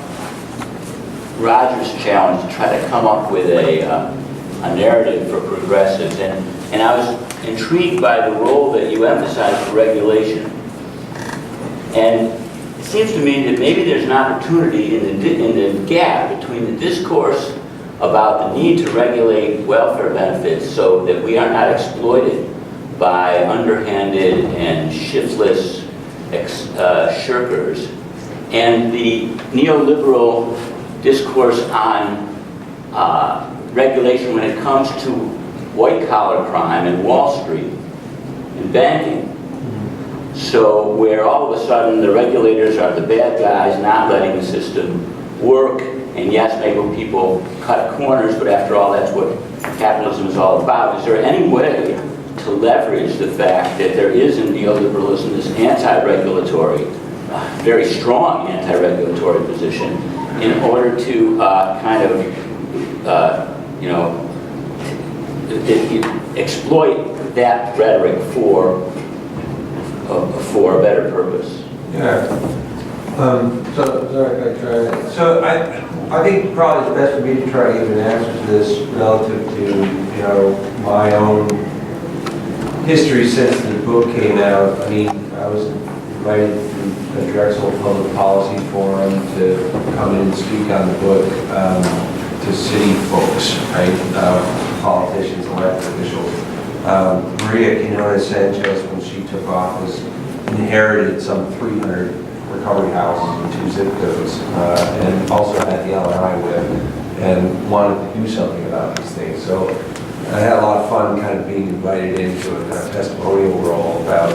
Roger's challenge to try to come up with a narrative for progressives, and I was intrigued by the role that you emphasize for regulation. And it seems to me that maybe there's an opportunity in the gap between the discourse about the need to regulate welfare benefits so that we are not exploited by underhanded and shiftless shirkers, and the neoliberal discourse on regulation when it comes to white-collar crime and Wall Street and banking. So where all of a sudden the regulators are the bad guys not letting the system work, and yes, maybe people cut corners, but after all, that's what capitalism is all about. Is there any way to leverage the fact that there is in neoliberalism this anti-regulatory, very strong anti-regulatory position in order to exploit that rhetoric for a better purpose? Yeah. So I think probably it's best for me to try to give an answer to this relative to my own history since the book came out. I mean, I was invited to the Drexel Public Policy Forum to come in and speak on the book to city folks, right? Politicians, elected officials. Maria Quinones Sanchez, when she took office, inherited some 300 recovery houses in 2 zip codes, and also had the LNI with, and wanted to do something about these things. So I had a lot of fun kind of being invited into a testimonial role about,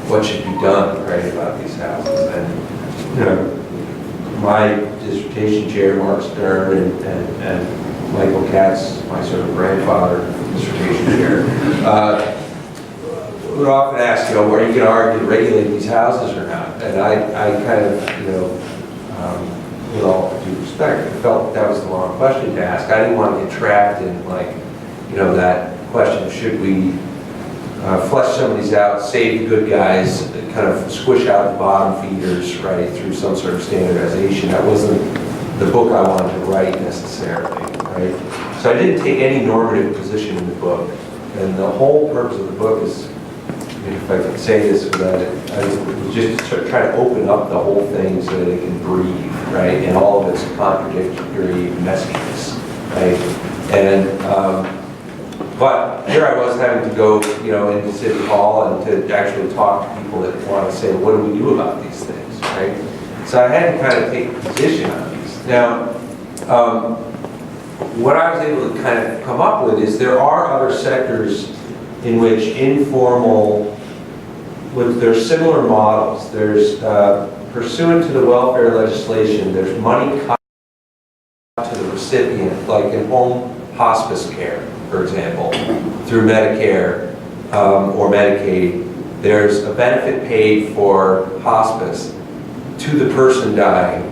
what should be done, right, about these houses. And, my dissertation chair, Mark Stern, and Michael Katz, my sort of grandfather dissertation chair, would often ask, are you going to argue to regulate these houses or not? And I kind of, with all due respect, I felt that was the wrong question to ask. I didn't want to get trapped in like, that question of should we flesh some of these out, save the good guys, kind of squish out the bottom feeders, right, through some sort of standardization. That wasn't the book I wanted to write necessarily, right? So I didn't take any normative position in the book. And the whole purpose of the book is, if I could say this without it, I was just to sort of try to open up the whole thing so that it can breathe, right, and all of its contradictory messiness, right? And, but here I was having to go, into City Hall and to actually talk to people that want to say, what do we do about these things, right? So I had to kind of take a position on these. Now, what I was able to kind of come up with is there are other sectors in which informal, there's similar models. There's, pursuant to the welfare legislation, there's money cut to the recipient, like in home hospice care, for example, through Medicare or Medicaid. There's a benefit paid for hospice to the person dying,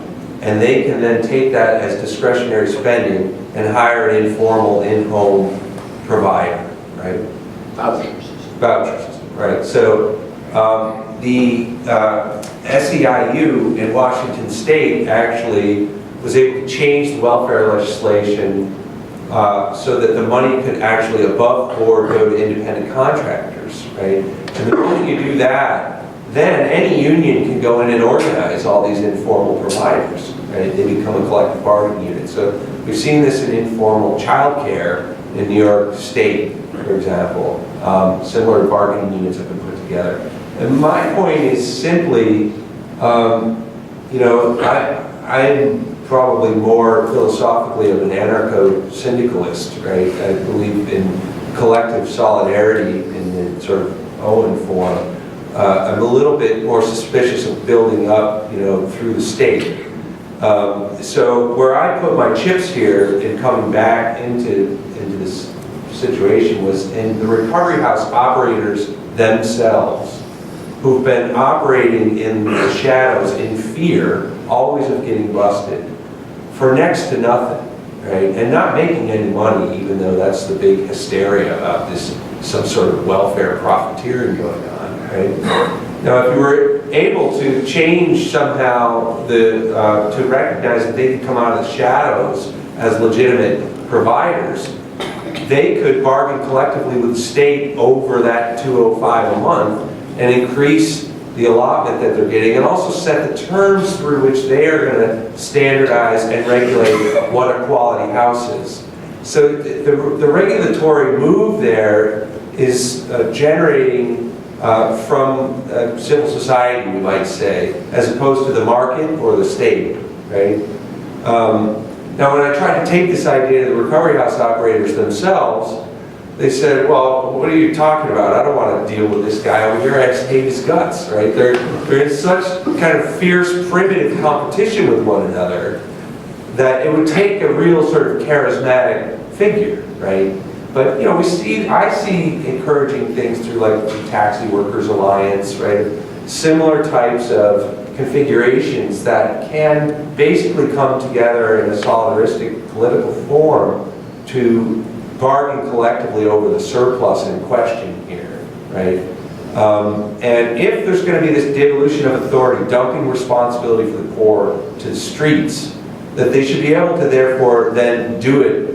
and they can then take that as discretionary spending and hire an informal in-home provider, right? Voucher system. Voucher system, right. So the SEIU in Washington State actually was able to change the welfare legislation so that the money could actually above board go to independent contractors, right? And the moment you do that, then any union can go in and organize all these informal providers, right? They become a collective bargaining unit. So we've seen this in informal childcare in New York State, for example. Similar bargaining units have been put together. And my point is simply, I'm probably more philosophically of an anarcho-syndicalist, right? I believe in collective solidarity in the sort of Owen form. I'm a little bit more suspicious of building up, through the state. So where I put my chips here in coming back into this situation was in the recovery house operators themselves, who've been operating in the shadows in fear, always of getting busted, for next to nothing, right? And not making any money, even though that's the big hysteria about this, some sort of welfare profiteering going on, right? Now, if you were able to change somehow to recognize that they could come out of the shadows as legitimate providers, they could bargain collectively with the state over that $205 a month and increase the allotment that they're getting, and also set the terms through which they are going to standardize and regulate what a quality house is. So the regulatory move there is generating from civil society, we might say, as opposed to the market or the state, right? Now, when I tried to take this idea to the recovery house operators themselves, they said, well, what are you talking about? I don't want to deal with this guy over here. I just hate his guts, right? They're in such kind of fierce, primitive competition with one another that it would take a real sort of charismatic figure, right? But, I see encouraging things through like the Taxi Workers Alliance, right? Similar types of configurations that can basically come together in a solidaristic political form to bargain collectively over the surplus in question here, right? And if there's going to be this devolution of authority, dumping responsibility for the poor to the streets, that they should be able to therefore then do it,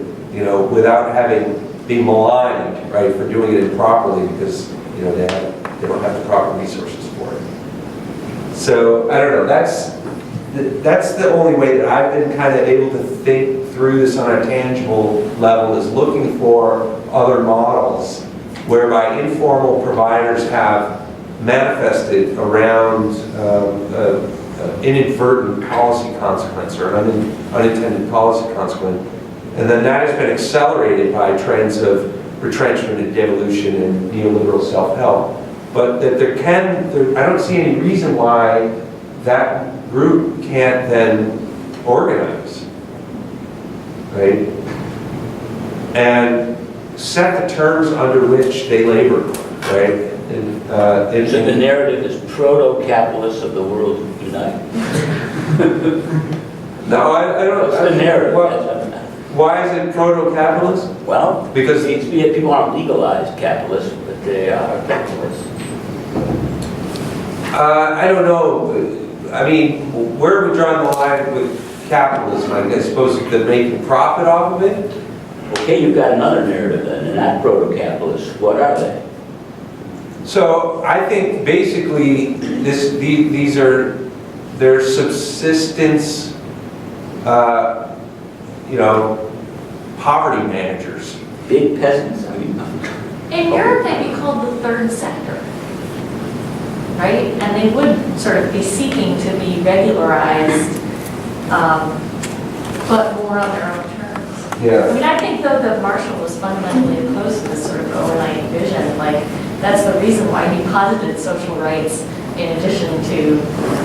without having been maligned, right, for doing it improperly because, they don't have the proper resources for it. So, I don't know, that's the only way that I've been kind of able to think through this on a tangible level, is looking for other models whereby informal providers have manifested around inadvertent policy consequence or unintended policy consequence. And then that has been accelerated by trends of retrenchment and devolution and neoliberal self-help. But that I don't see any reason why that group can't then organize, right? And set the terms under which they labor, right? So the narrative is proto-capitalists of the world unite. No, I don't. What's the narrative? Why is it proto-capitalist? Well, Because people aren't legalized capitalists, but they are capitalists. I don't know. I mean, where are we drawing the line with capitalism? I suppose they're making profit off of it? Okay, you've got another narrative then, and not proto-capitalists. What are they? So I think basically these are their subsistence, poverty managers. Big peasants, I mean. In Europe, they'd be called the third sector, right? And they would sort of be seeking to be regularized, but more on their own terms. I Yeah. mean, I think though that Marshall was fundamentally opposed to this sort of overnight vision, like that's the reason why he posited social rights in addition to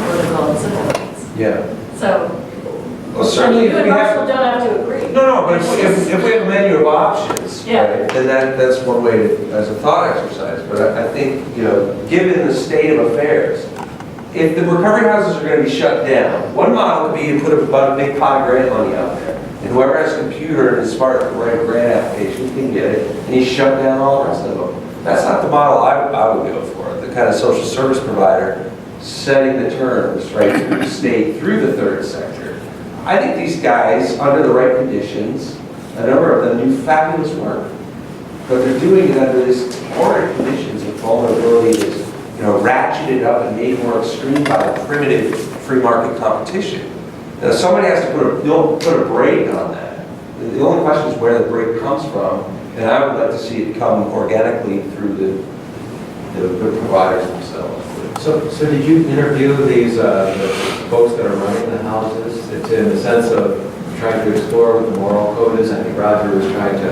political and civil rights. Yeah. So, Well, certainly you if and we Marshall have, don't have to agree. no, but if we have a menu of options, Yeah. right, then that's one way to, as a thought exercise. But I think, given the state of affairs, if the recovery houses are going to be shut down, one model could be you put a big pot of grant money out there. And whoever has a computer and is smart to write a grant application can get it, and you shut down all the rest of them. That's not the model I would go for. The kind of social service provider setting the terms, right, through the state, through the third sector. I think these guys, under the right conditions, a number of them do fabulous work. But they're doing it under these horrid conditions of vulnerability that's, ratcheted up and made more extreme by primitive free market competition. Now, somebody has to put a brake on that. The only question is where the brake comes from, and I would like to see it come organically through the providers themselves. So did you interview these the folks that are running the houses? It's in the sense of trying to explore what the moral code is. I think Roger was trying to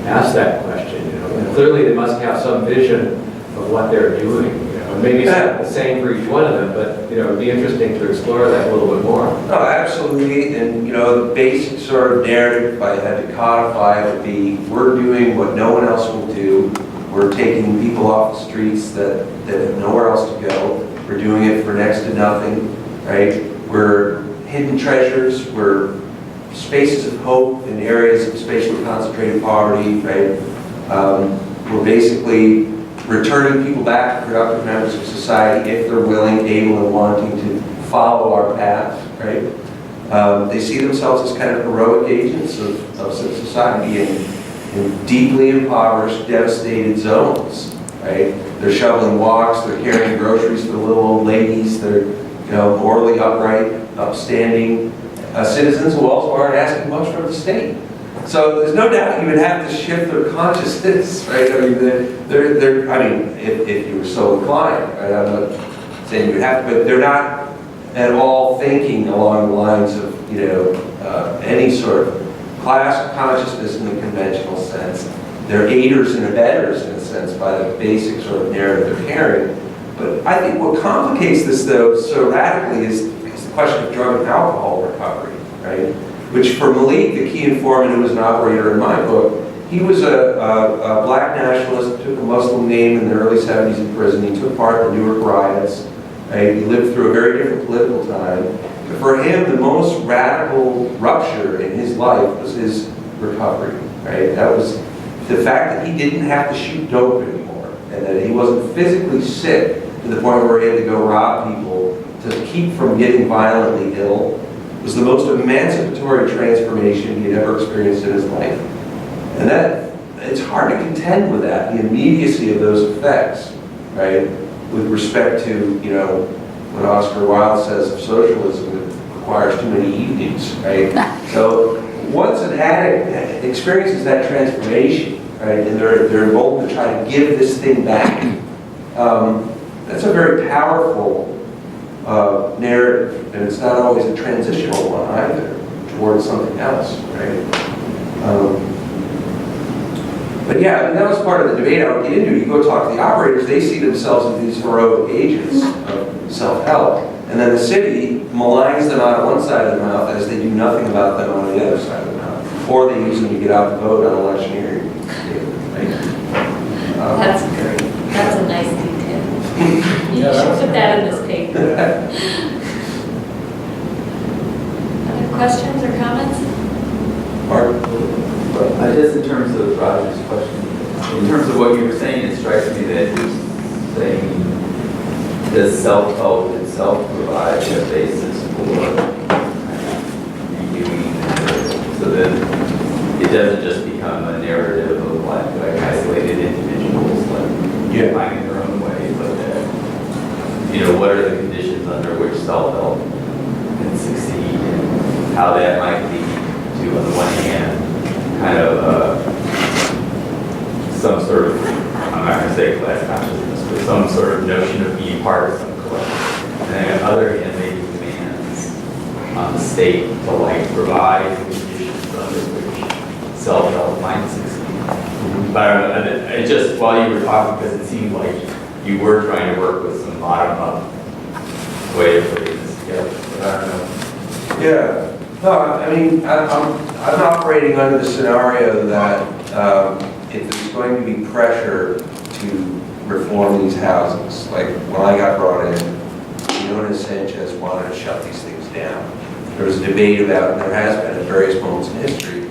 ask that question. And clearly they must have some vision of what they're doing. Maybe it's not the same for each one of them, but it would be interesting to explore that a little bit more. No, absolutely. And the basic sort of narrative, if I had to codify it, would be we're doing what no one else will do. We're taking people off the streets that have nowhere else to go. We're doing it for next to nothing, right? We're hidden treasures. We're spaces of hope in areas of spatially concentrated poverty, right? We're basically returning people back to productive members of society if they're willing, able, and wanting to follow our path, right? They see themselves as kind of heroic agents of society in deeply impoverished, devastated zones, right? They're shoveling walks, they're carrying groceries for the little old ladies, they're morally upright, upstanding citizens who also aren't asking much from the state. So there's no doubt you would have to shift their consciousness, right? I mean, if you were so inclined, right? I'm not saying you would have to, but they're not at all thinking along the lines of, any sort of class consciousness in the conventional sense. They're aiders and abettors in a sense by the basic sort of narrative they're carrying. But I think what complicates this, though, so radically is the question of drug and alcohol recovery, right? Which for Malik, the key informant who was an operator in my book, he was a black nationalist, took a Muslim name in the early 70s in prison. He took part in the Newark riots. Right? He lived through a very different political time. But for him, the most radical rupture in his life was his recovery. Right? That was the fact that he didn't have to shoot dope anymore, and that he wasn't physically sick to the point where he had to go rob people to keep from getting violently ill. Was the most emancipatory transformation he had ever experienced in his life. And that, it's hard to contend with that, the immediacy of those effects, right? With respect to, what Oscar Wilde says of socialism, it requires too many evenings, right? So once an addict experiences that transformation, right, and they're emboldened to try to give this thing back, that's a very powerful narrative, and it's not always a transitional one either towards something else, right? But yeah, that was part of the debate I would get into. You go talk to the operators, they see themselves as these heroic agents of self-help, and then the city maligns them out of one side of the mouth as they do nothing about them on the other side of the mouth, or they use them to get out the vote on electioneering. Right? That's great. That's a nice detail. You should put that in this paper. Other questions or comments? Mark? Just in terms of Roger's question, in terms of what you were saying, it strikes me that you're saying does self-help itself provide a basis for reviewing the narrative, so that it doesn't just become a narrative of like isolated individuals like finding their own way, but that, what are the conditions under which self-help can succeed and how that might lead to, on the one hand, kind of some sort of, I'm not going to say class consciousness, but some sort of notion of being part of some collective. And then on the other hand, maybe demands on the state to provide conditions under which self-help might succeed. But I don't know, it just, while you were talking, because it seemed like you were trying to work with some bottom-up way of putting this together, but I don't know. Yeah. No, I mean, I'm operating under the scenario that if there's going to be pressure to reform these houses, like when I got brought in, Leona Sanchez wanted to shut these things down. There was a debate about, and there has been at various moments in history,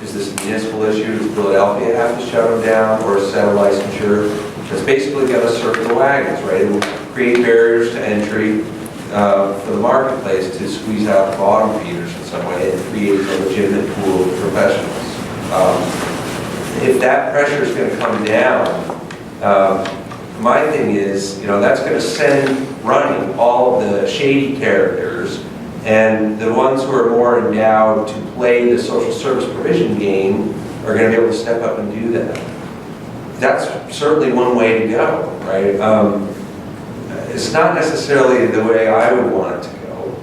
is this a municipal issue? Does Philadelphia have to shut them down, or is set a licensure? It's basically going to circle the wagons, right? It will create barriers to entry for the marketplace to squeeze out the bottom feeders in some way and create a legitimate pool of professionals. If that pressure is going to come down, my thing is, that's going to send running all of the shady characters, and the ones who are more endowed to play the social service provision game are going to be able to step up and do that. That's certainly one way to go, right? It's not necessarily the way I would want it to go.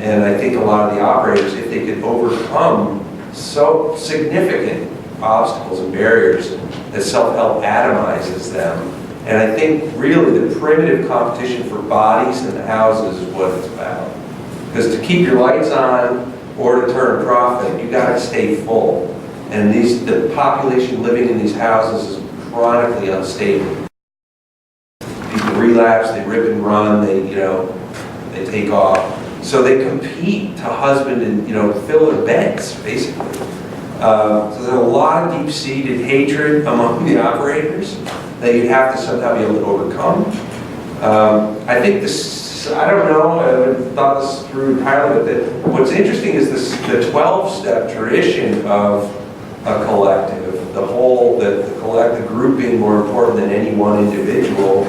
And I think a lot of the operators, if they could overcome so significant obstacles and barriers that self-help atomizes them, and I think really the primitive competition for bodies in the houses is what it's about. Because to keep your lights on or to turn a profit, you got to stay full. And the population living in these houses is chronically unstable. People relapse, they rip and run, they take off. So they compete to husband and fill their beds, basically. So there's a lot of deep-seated hatred among the operators that you'd have to somehow be able to overcome. I think I don't know, I haven't thought this through entirely, but what's interesting is the 12-step tradition of a collective, the collective group being more important than any one individual,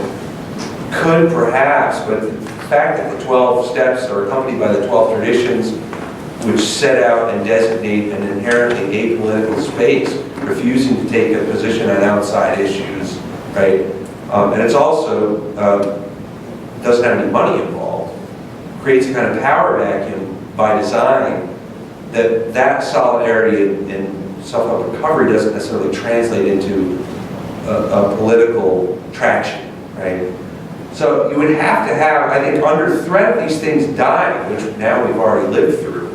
could perhaps, but the fact that the 12 steps are accompanied by the 12 traditions, which set out and designate an inherently apolitical space, refusing to take a position on outside issues, right? And it's also doesn't have any money involved, creates a kind of power vacuum by design that solidarity and self-help recovery doesn't necessarily translate into a political traction, right? So you would have to have, I think, under threat of these things dying, which now we've already lived through,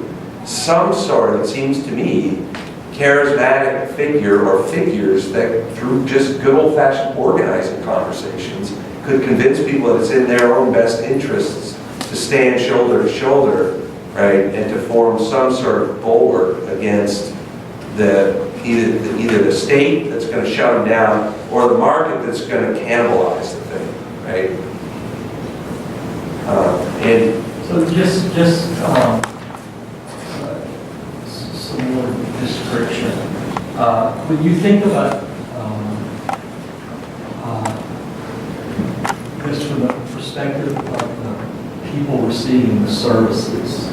some sort of, it seems to me, charismatic figure or figures that through just good old-fashioned organizing conversations could convince people that it's in their own best interests to stand shoulder to shoulder, right, and to form some sort of bulwark against either the state that's going to shut them down or the market that's going to cannibalize the thing, right? And so just some more description. When you think about this from the perspective of the people receiving the services,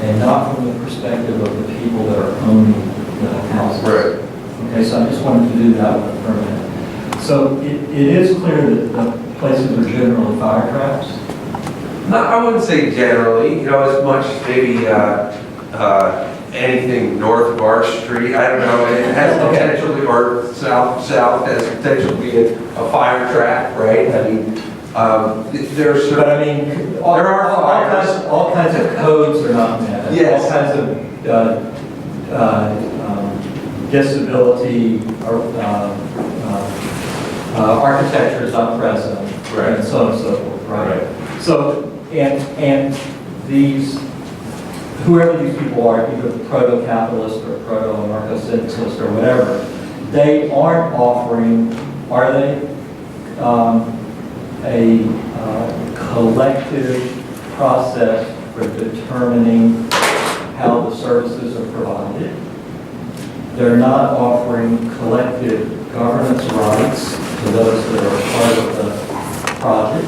and not from the perspective of the people that are owning the houses. Right. Okay, so I just wanted to do that one for a minute. So it is clear that the places are generally fire traps. no, I wouldn't say generally, as much as maybe anything north of our street. I don't know, it has potential to, or south has potential to be a fire trap, right? I mean, there's But I mean, there are fires. all kinds of codes are not met. Yes. All kinds of disability or architecture is not present, Right. and so on and so forth, right? So, and these whoever these people are, either proto-capitalist or proto-anarcho-syndicalist or whatever, they aren't offering, are they, a collective process for determining how the services are provided. They're not offering collective governance rights to those that are part of the project.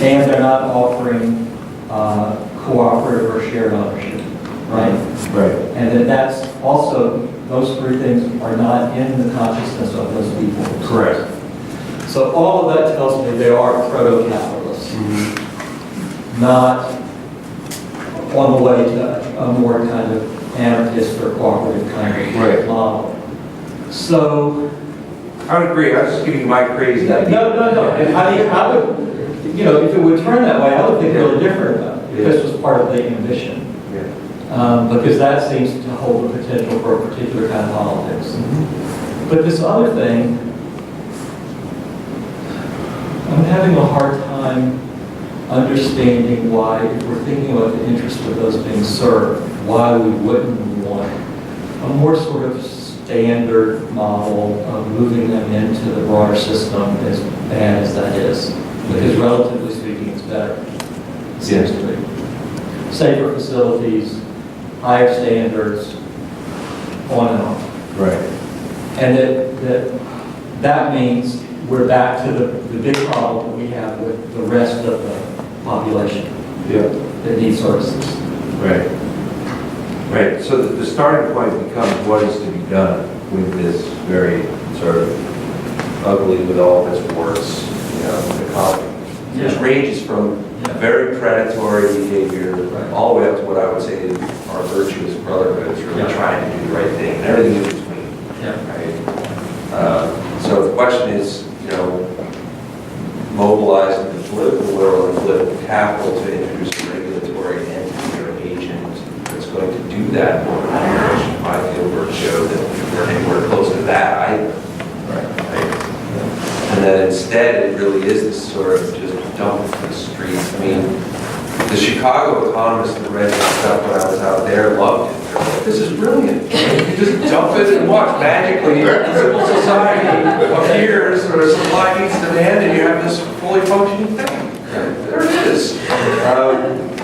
And they're not offering cooperative or shared ownership, right? Right. And that's also, those three things are not in the consciousness of those people. Correct. So all of that tells me they are proto-capitalists, not on the way to a more kind of anarchist or cooperative kind of Right. model. So, I would agree, I was just giving you my crazy no, idea. no. I mean, I would, you know, if it would turn that way, I would think really different about it. If this was part of the ambition. Because that seems to hold the potential for a particular kind of politics. But this other thing, I'm having a hard time understanding why, if we're thinking about the interest of those being served, why we wouldn't want a more sort of standard model of moving them into the broader system, as bad as that is. Because relatively speaking, it's better, it seems to me. Safer facilities, higher standards, on and on. Right. And that means we're back to the big problem that we have with the rest of the population that needs services. Right. Right, so the starting point becomes what is to be done with this very sort of ugly, with all its warts, economy. Which ranges from very predatory behavior all the way up to what I would say are virtuous brotherhoods, really trying to do the right thing, and everything in between. Right? So the question is, mobilizing the political will and political capital to introduce a regulatory entity or agent that's going to do that more. I feel work showed that we're anywhere close to that either. Right. And that instead it really is this sort of just dump to the streets. I mean, the Chicago economists that read this stuff when I was out there loved it. They're like, this is brilliant. You just dump it and watch magically civil society appears, or supply meets demand, and you have this fully functioning thing. There it is.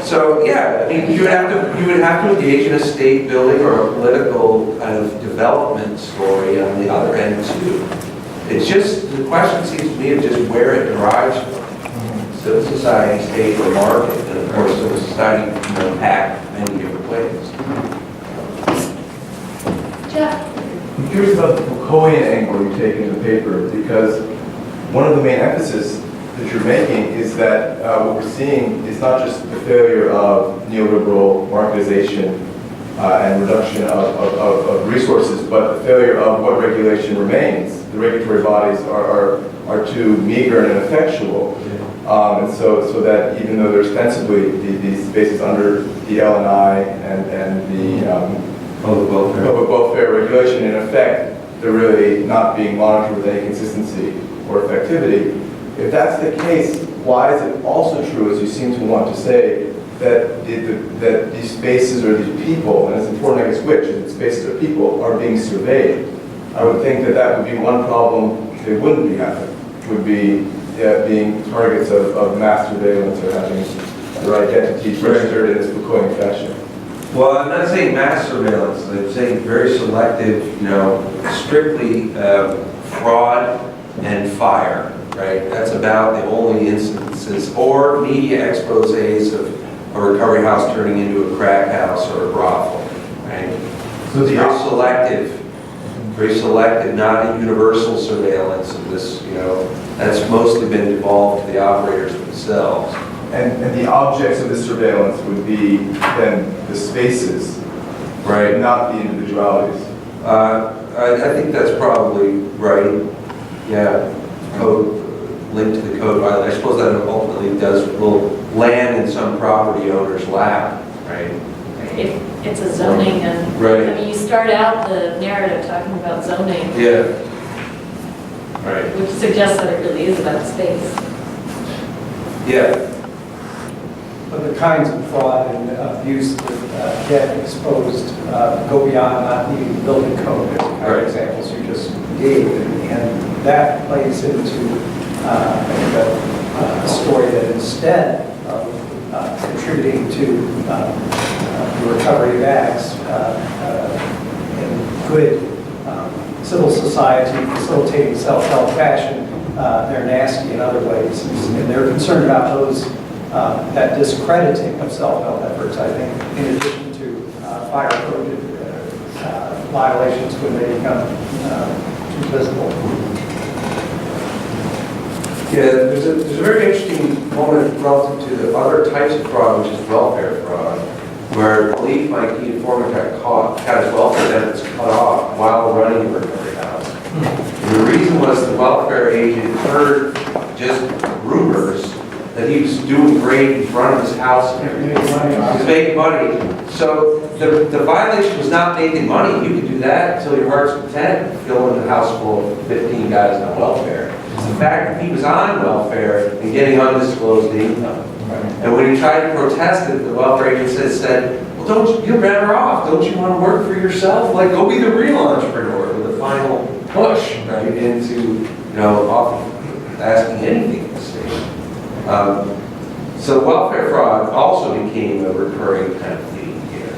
So yeah, I mean, you would have to engage in a state building or a political kind of development story on the other end too. It's just, the question seems to me of just where it derives from. Civil society, state, or market, and of course civil society can attack many different ways. Jeff? I'm curious about the Foucaultian angle you take in the paper, because one of the main emphasis that you're making is that what we're seeing is not just the failure of neoliberal marketization and reduction of resources, but the failure of what regulation remains. The regulatory bodies are too meager and ineffectual. And so that even though they're ostensibly these spaces under the L&I and the public welfare regulation, in effect, they're really not being monitored with any consistency or effectivity. If that's the case, why is it also true, as you seem to want to say, that these spaces or these people, and it's important I guess which, that spaces or people are being surveyed? I would think that would be one problem they wouldn't be having, would be being targets of mass surveillance or having the right entities registered in this Foucaultian fashion. Well, I'm not saying mass surveillance. I'm saying very selective, strictly fraud and fire, right? That's about the only instances, or media exposés of a recovery house turning into a crack house or a brothel, right? So it's very selective, not a universal surveillance of this, that's mostly been devolved to the operators themselves. And the objects of the surveillance would be then the spaces, right? Not the individualities. I think that's probably right. Yeah, code linked to the code violation. I suppose that ultimately will land in some property owner's lap, right? It's a zoning, and right. I mean, you start out the narrative talking about zoning, Yeah. Right. which suggests that it really is about space. Yeah. But the kinds of fraud and abuse that get exposed go beyond not needing the building code, as the kind of examples you just gave. And that plays into I think a story that instead of contributing to the recovery of acts in good civil society, facilitating self-help fashion, they're nasty in other ways. And they're concerned about those, that discrediting of self-help efforts, I think, in addition to fire code violations when they become too visible. Yeah, there's a very interesting moment relative to the other types of fraud, which is welfare fraud, where I believe my key informant got caught, had his welfare benefits cut off while running a recovery house. And the reason was the welfare agent heard just rumors that he was doing great in front of his house and everything. He was making money. So the violation was not making money. You could do that until your heart's content, filling the house full of 15 guys on welfare. It's the fact that he was on welfare and getting undisclosed income. And when he tried to protest it, the welfare agent said, well, you're better off. Don't you want to work for yourself? Like, go be the real entrepreneur with a final push, right, into, often asking anything in the state. So welfare fraud also became a recurring kind of theme here.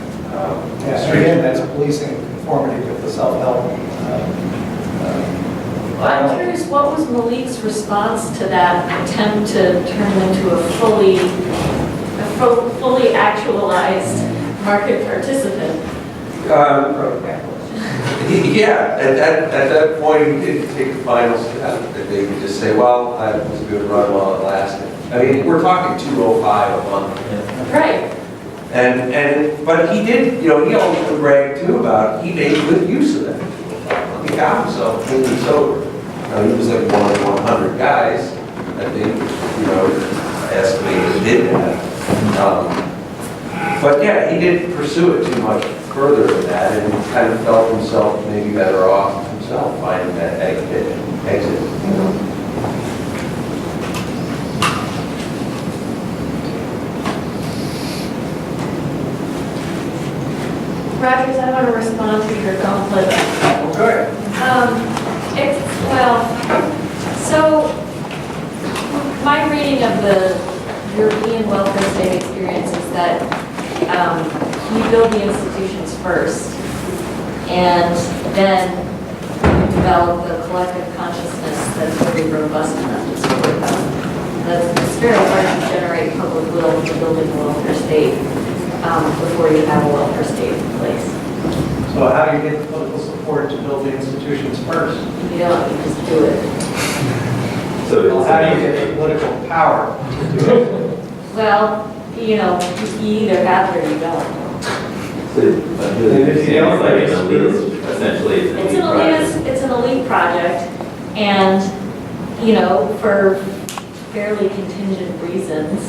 Again, that's policing conformity with the self-help. I'm curious, what was Malik's response to that attempt to turn him into a fully actualized market participant? Yeah, at that point, he didn't take the final step. They could just say, well, that was a good run while it lasted. I mean, we're talking 205 a month. Right. But he did, he also bragged too about he made good use of that. He got himself clean and sober. He was like one of 100 guys, I think, estimated did that. But yeah, he didn't pursue it too much further than that, and kind of felt himself maybe better off himself finding that exit. Rogers, I want to respond to your gauntlet. Okay. So my reading of the European welfare state experience is that you build the institutions first, and then you develop the collective consciousness that's really robust enough to support them. It's very hard to generate public will for building a welfare state before you have a welfare state in place. So how do you get the political support to build the institutions first? You don't, you just do it. Well, how do you get the political power to do it? Well, you either have it or you don't. It's an elite project, and for fairly contingent reasons,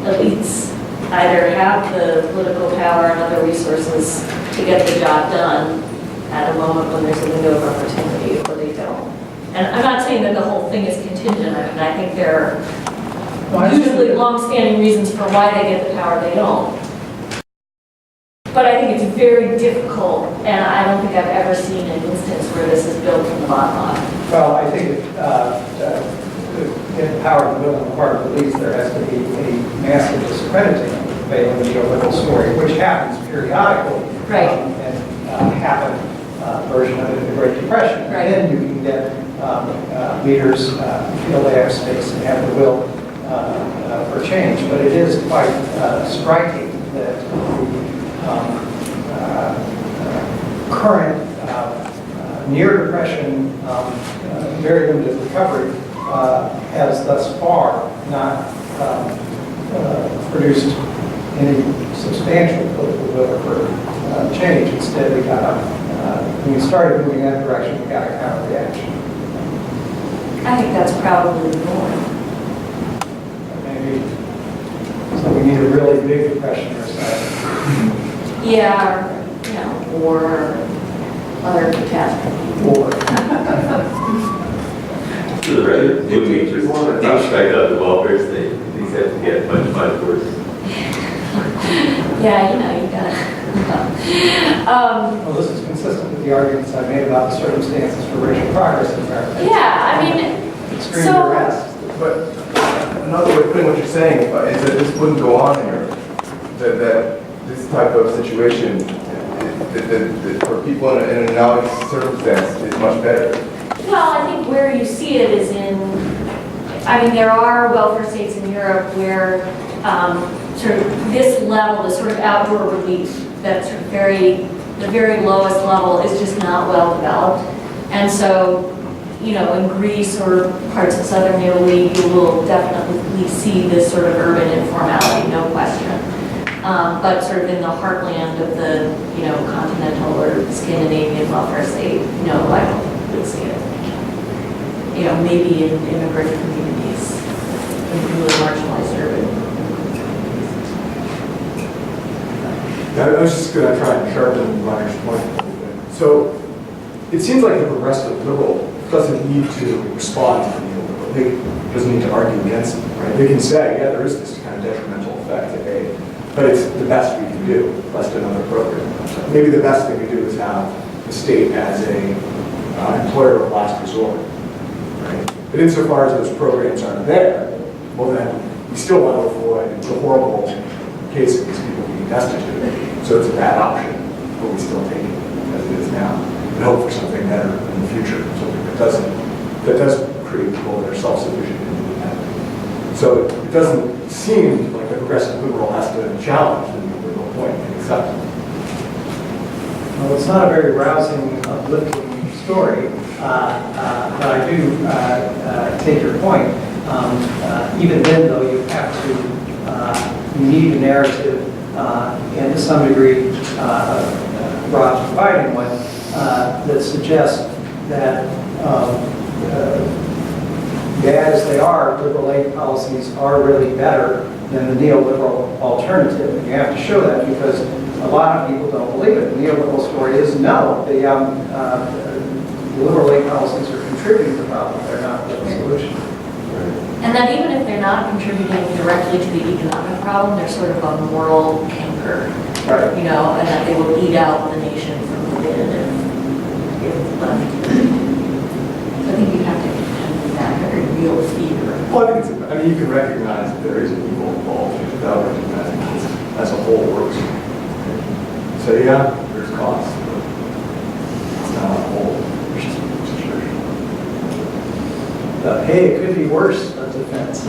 elites either have the political power and other resources to get the job done at a moment when there's a window of opportunity, or they don't. And I'm not saying that the whole thing is contingent. I mean, I think there are usually long-standing reasons for why they get the power they don't. But I think it's very difficult, and I don't think I've ever seen an instance where this is built from the bottom up. Well, I think to get the power to build on the part of the elites, there has to be a massive discrediting of the failing geopolitical story, which happens periodically. Right. And happened version of it in the Great Depression. Right. And then you can get leaders feel they have space and have the will for change. But it is quite striking that the current near-depression, very limited recovery has thus far not produced any substantial political will for change. Instead, when we started moving that direction, we got a counter-reaction. I think that's probably the norm. Maybe, so we need a really big depression or something. Yeah, or other catastrophe. Or To the right, moving aspect of the welfare state, these have to get much, much worse. Yeah, you know, you gotta. Well, this is consistent with the arguments I made about the circumstances for racial progress in America. Yeah, I mean, Extreme so, duress. But another way of putting what you're saying is that this wouldn't go on here, that this type of situation, that for people in an analogous circumstance is much better. well, I think where you see it is in, I mean, there are welfare states in Europe where sort of this level, this sort of outdoor relief, that sort of the very lowest level is just not well developed. And so, you know, in Greece or parts of southern Italy, you will definitely see this sort of urban informality, no question. But sort of in the heartland of the, you know, continental or Scandinavian welfare state, no, I don't really see it. You know, maybe in immigrant communities, in really marginalized urban. I was just going to try and sharpen Roger's point a little bit. So it seems like the progressive liberal doesn't need to respond to the neoliberal. They doesn't need to argue against it, right? They can say, yeah, there is this kind of detrimental effect to aid, but it's the best we can do, less than another program. So maybe the best thing to do is have the state as a employer of last resort, right? But insofar as those programs aren't there, well then, we still want to avoid the horrible case of these people being destitute. So it's a bad option, but we still take it as it is now and hope for something better in the future, something that does create people that are self-sufficient and independent. So it doesn't seem like the progressive liberal has to challenge the neoliberal point and accept it. Well, it's not a very rousing, uplifting story, but I do take your point. Even then, though, you have to, you need a narrative, and to some degree, Rob's providing one, that suggests that bad as they are, liberal aid policies are really better than the neoliberal alternative. And you have to show that because a lot of people don't believe it. The neoliberal story is no, the liberal aid policies are contributing to the problem, they're not the solution. And that even if they're not contributing directly to the economic problem, they're sort of a moral canker, Right. you know, and that they will eat out the nation from within if left. I think you have to contend with that very real fear. Well, I think it's, I mean, you can recognize that there is an evil involved without recognizing it as a whole works. So yeah, there's costs, but it's not a whole situation. Hey, it could be worse, that's defense.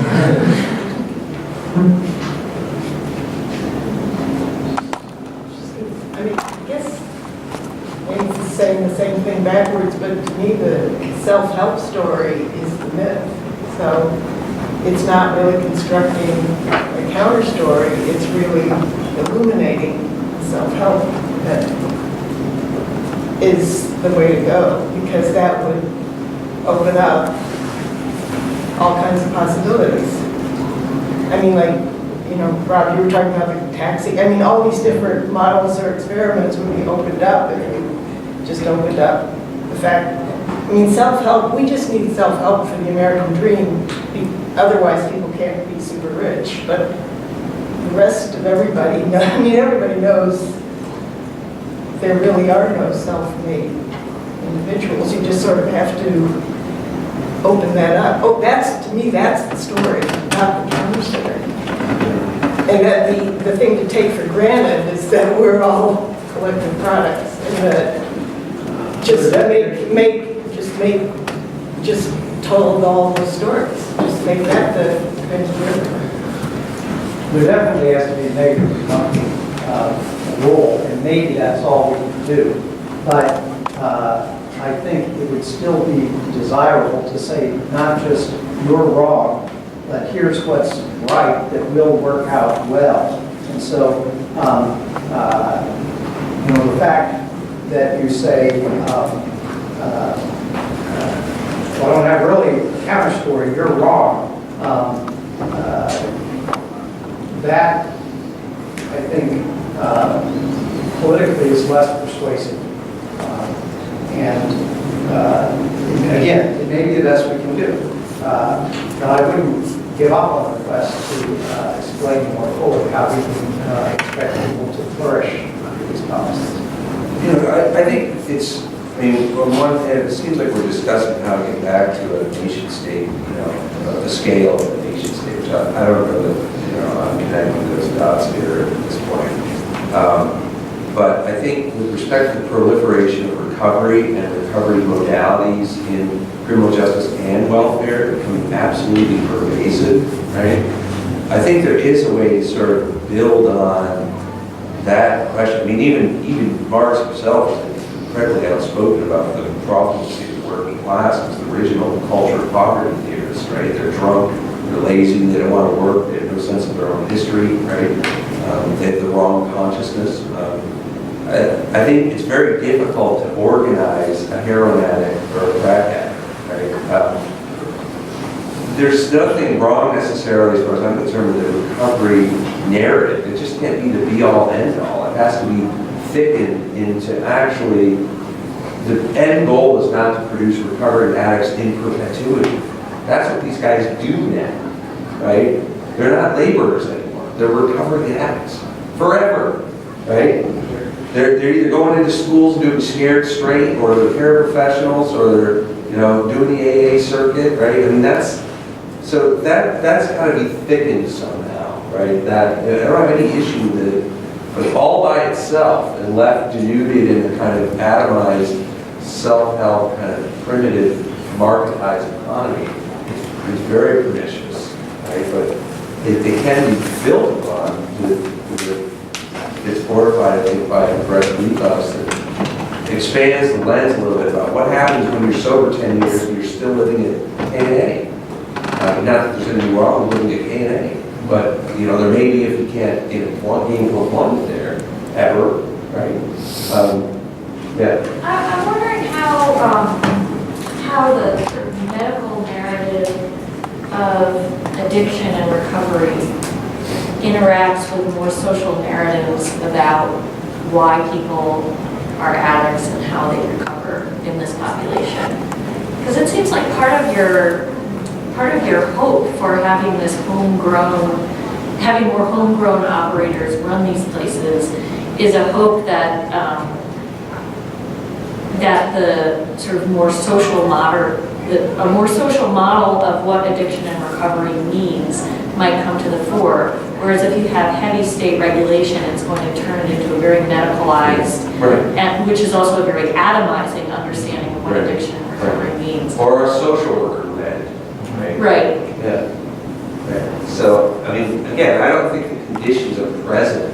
I mean, I guess Wayne's saying the same thing backwards, but to me, the self-help story is the myth. So it's not really constructing a counter story, it's really illuminating self-help that is the way to go, because that would open up all kinds of possibilities. I mean, like, you know, Rob, you were talking about the taxi. I mean, all these different models or experiments would be opened up if you just opened up the fact. I mean, self-help, we just need self-help for the American dream. Otherwise, people can't be super rich. But the rest of everybody, I mean, everybody knows there really are no self-made individuals. You just sort of have to open that up. Oh, that's, to me, that's the story, not the counter story. And that the thing to take for granted is that we're all collective products, and that just told all the stories. Just make that the kind of There definitely has to be a negative role, and maybe that's all we can do. But I think it would still be desirable to say not just you're wrong, but here's what's right that will work out well. And so, you know, the fact that you say, well, I don't have really a counter story, you're wrong. That, I think, politically is less persuasive. And again, it may be the best we can do. But I wouldn't give up on the quest to explain more fully how we can expect people to flourish under these policies. You know, I think it's, I mean, on one hand, it seems like we're discussing how to get back to a nation state, you know, the scale of a nation state, which I don't know that, you know, I'm connecting those dots here at this point. But I think with respect to the proliferation of recovery and recovery modalities in criminal justice and welfare becoming absolutely pervasive, right? I think there is a way to sort of build on that question. I mean, even Marx himself is incredibly outspoken about the problems of the working classes, the original culture of poverty theorists, right? They're drunk, they're lazy, they don't want to work, they have no sense of their own history, right? They have the wrong consciousness. I think it's very difficult to organize a heroin addict or a crack addict, right? There's nothing wrong necessarily, as far as I'm concerned, with the recovery narrative. It just can't be the be-all, end-all. It has to be thickened into actually, the end goal is not to produce recovering addicts in perpetuity. That's what these guys do now, right? They're not laborers anymore. They're recovering addicts forever, right? They're either going into schools and doing scared straight, or they're paraprofessionals, or they're, you know, doing the AA circuit, right? I mean, that's got to be thickened somehow, right? That, I don't have any issue with it, but all by itself and left denuded in a kind of atomized, self-help, kind of primitive, marketized economy is very pernicious, right? But it can be built upon it's fortified, I think, by a fresh ethos that expands the lens a little bit about what happens when you're sober 10 years and you're still living at K&A. Not that there's anything wrong with living at K&A, but, you know, there may be if you can't gain employment there, ever, right? Yeah. I'm wondering how the sort of medical narrative of addiction and recovery interacts with more social narratives about why people are addicts and how they recover in this population. Because it seems like part of your hope for having this having more homegrown operators run these places is a hope that that the sort of more social model of what addiction and recovery means might come to the fore. Whereas if you have heavy state regulation, it's going to turn it into a very medicalized, and which is also a very atomizing understanding of what addiction and recovery means. Or a social worker led, right? Right. Yeah. Right. So, I mean, again, I don't think the conditions are present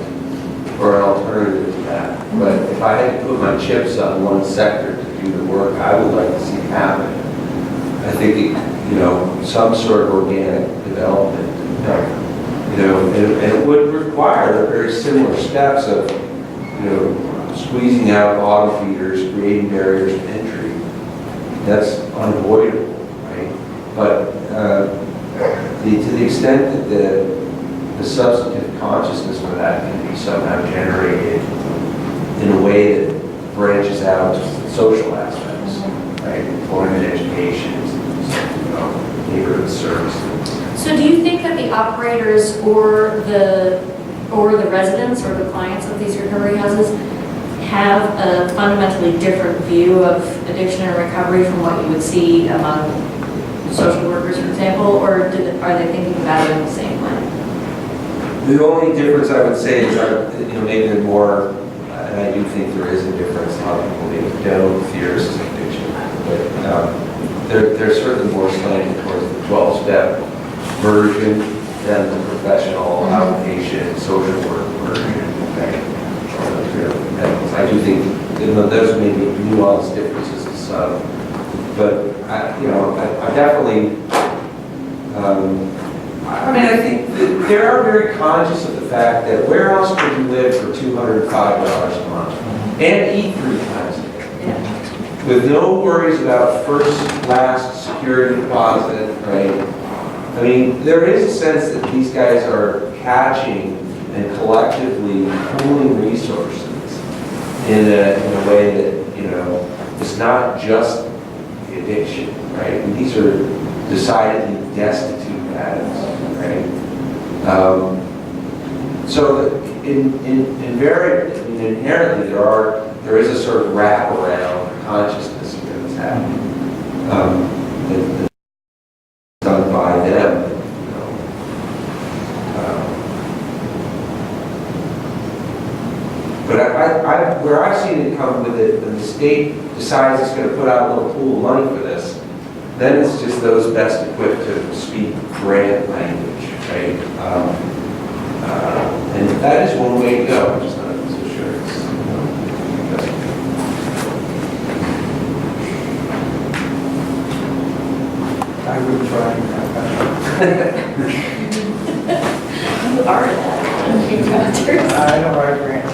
for an alternative to that. But if I had to put my chips on one sector to do the work I would like to see happen, I think, you know, some sort of organic development, you know, and it would require very similar steps of, you know, squeezing out bottom feeders, creating barriers to entry. That's unavoidable, right? But to the extent that the substantive consciousness for that can be somehow generated in a way that branches out to social aspects, right? Employment, education, you know, neighborhood service. So do you think that the operators or the residents or the clients of these recovery houses have a fundamentally different view of addiction and recovery from what you would see among social workers, for example, or are they thinking about it in the same way? The only difference I would say is, you know, maybe they're more, and I do think there is a difference in how people maybe know fears of addiction, but they're certainly more slanted towards the 12-step version than the professional outpatient social work version. I do think, you know, there's maybe nuanced differences to some, but I definitely, I think that they are very conscious of the fact that where else could you live for $205 a month and eat 3 times a day with no worries about first, last security deposit, right? I mean, there is a sense that these guys are catching and collectively pooling resources in a way that, you know, it's not just the addiction, right? And these are decidedly destitute addicts. right? So inherently, there is a sort of wraparound consciousness that's happening. That's done by them, you know. But where I've seen it come with it, when the state decides it's going to put out a little pool of money for this, then it's just those best equipped to speak grant language, right? And that is one way to go. I'm just not so sure it's, you know, I would try. You are that. You got yours. I know our grants.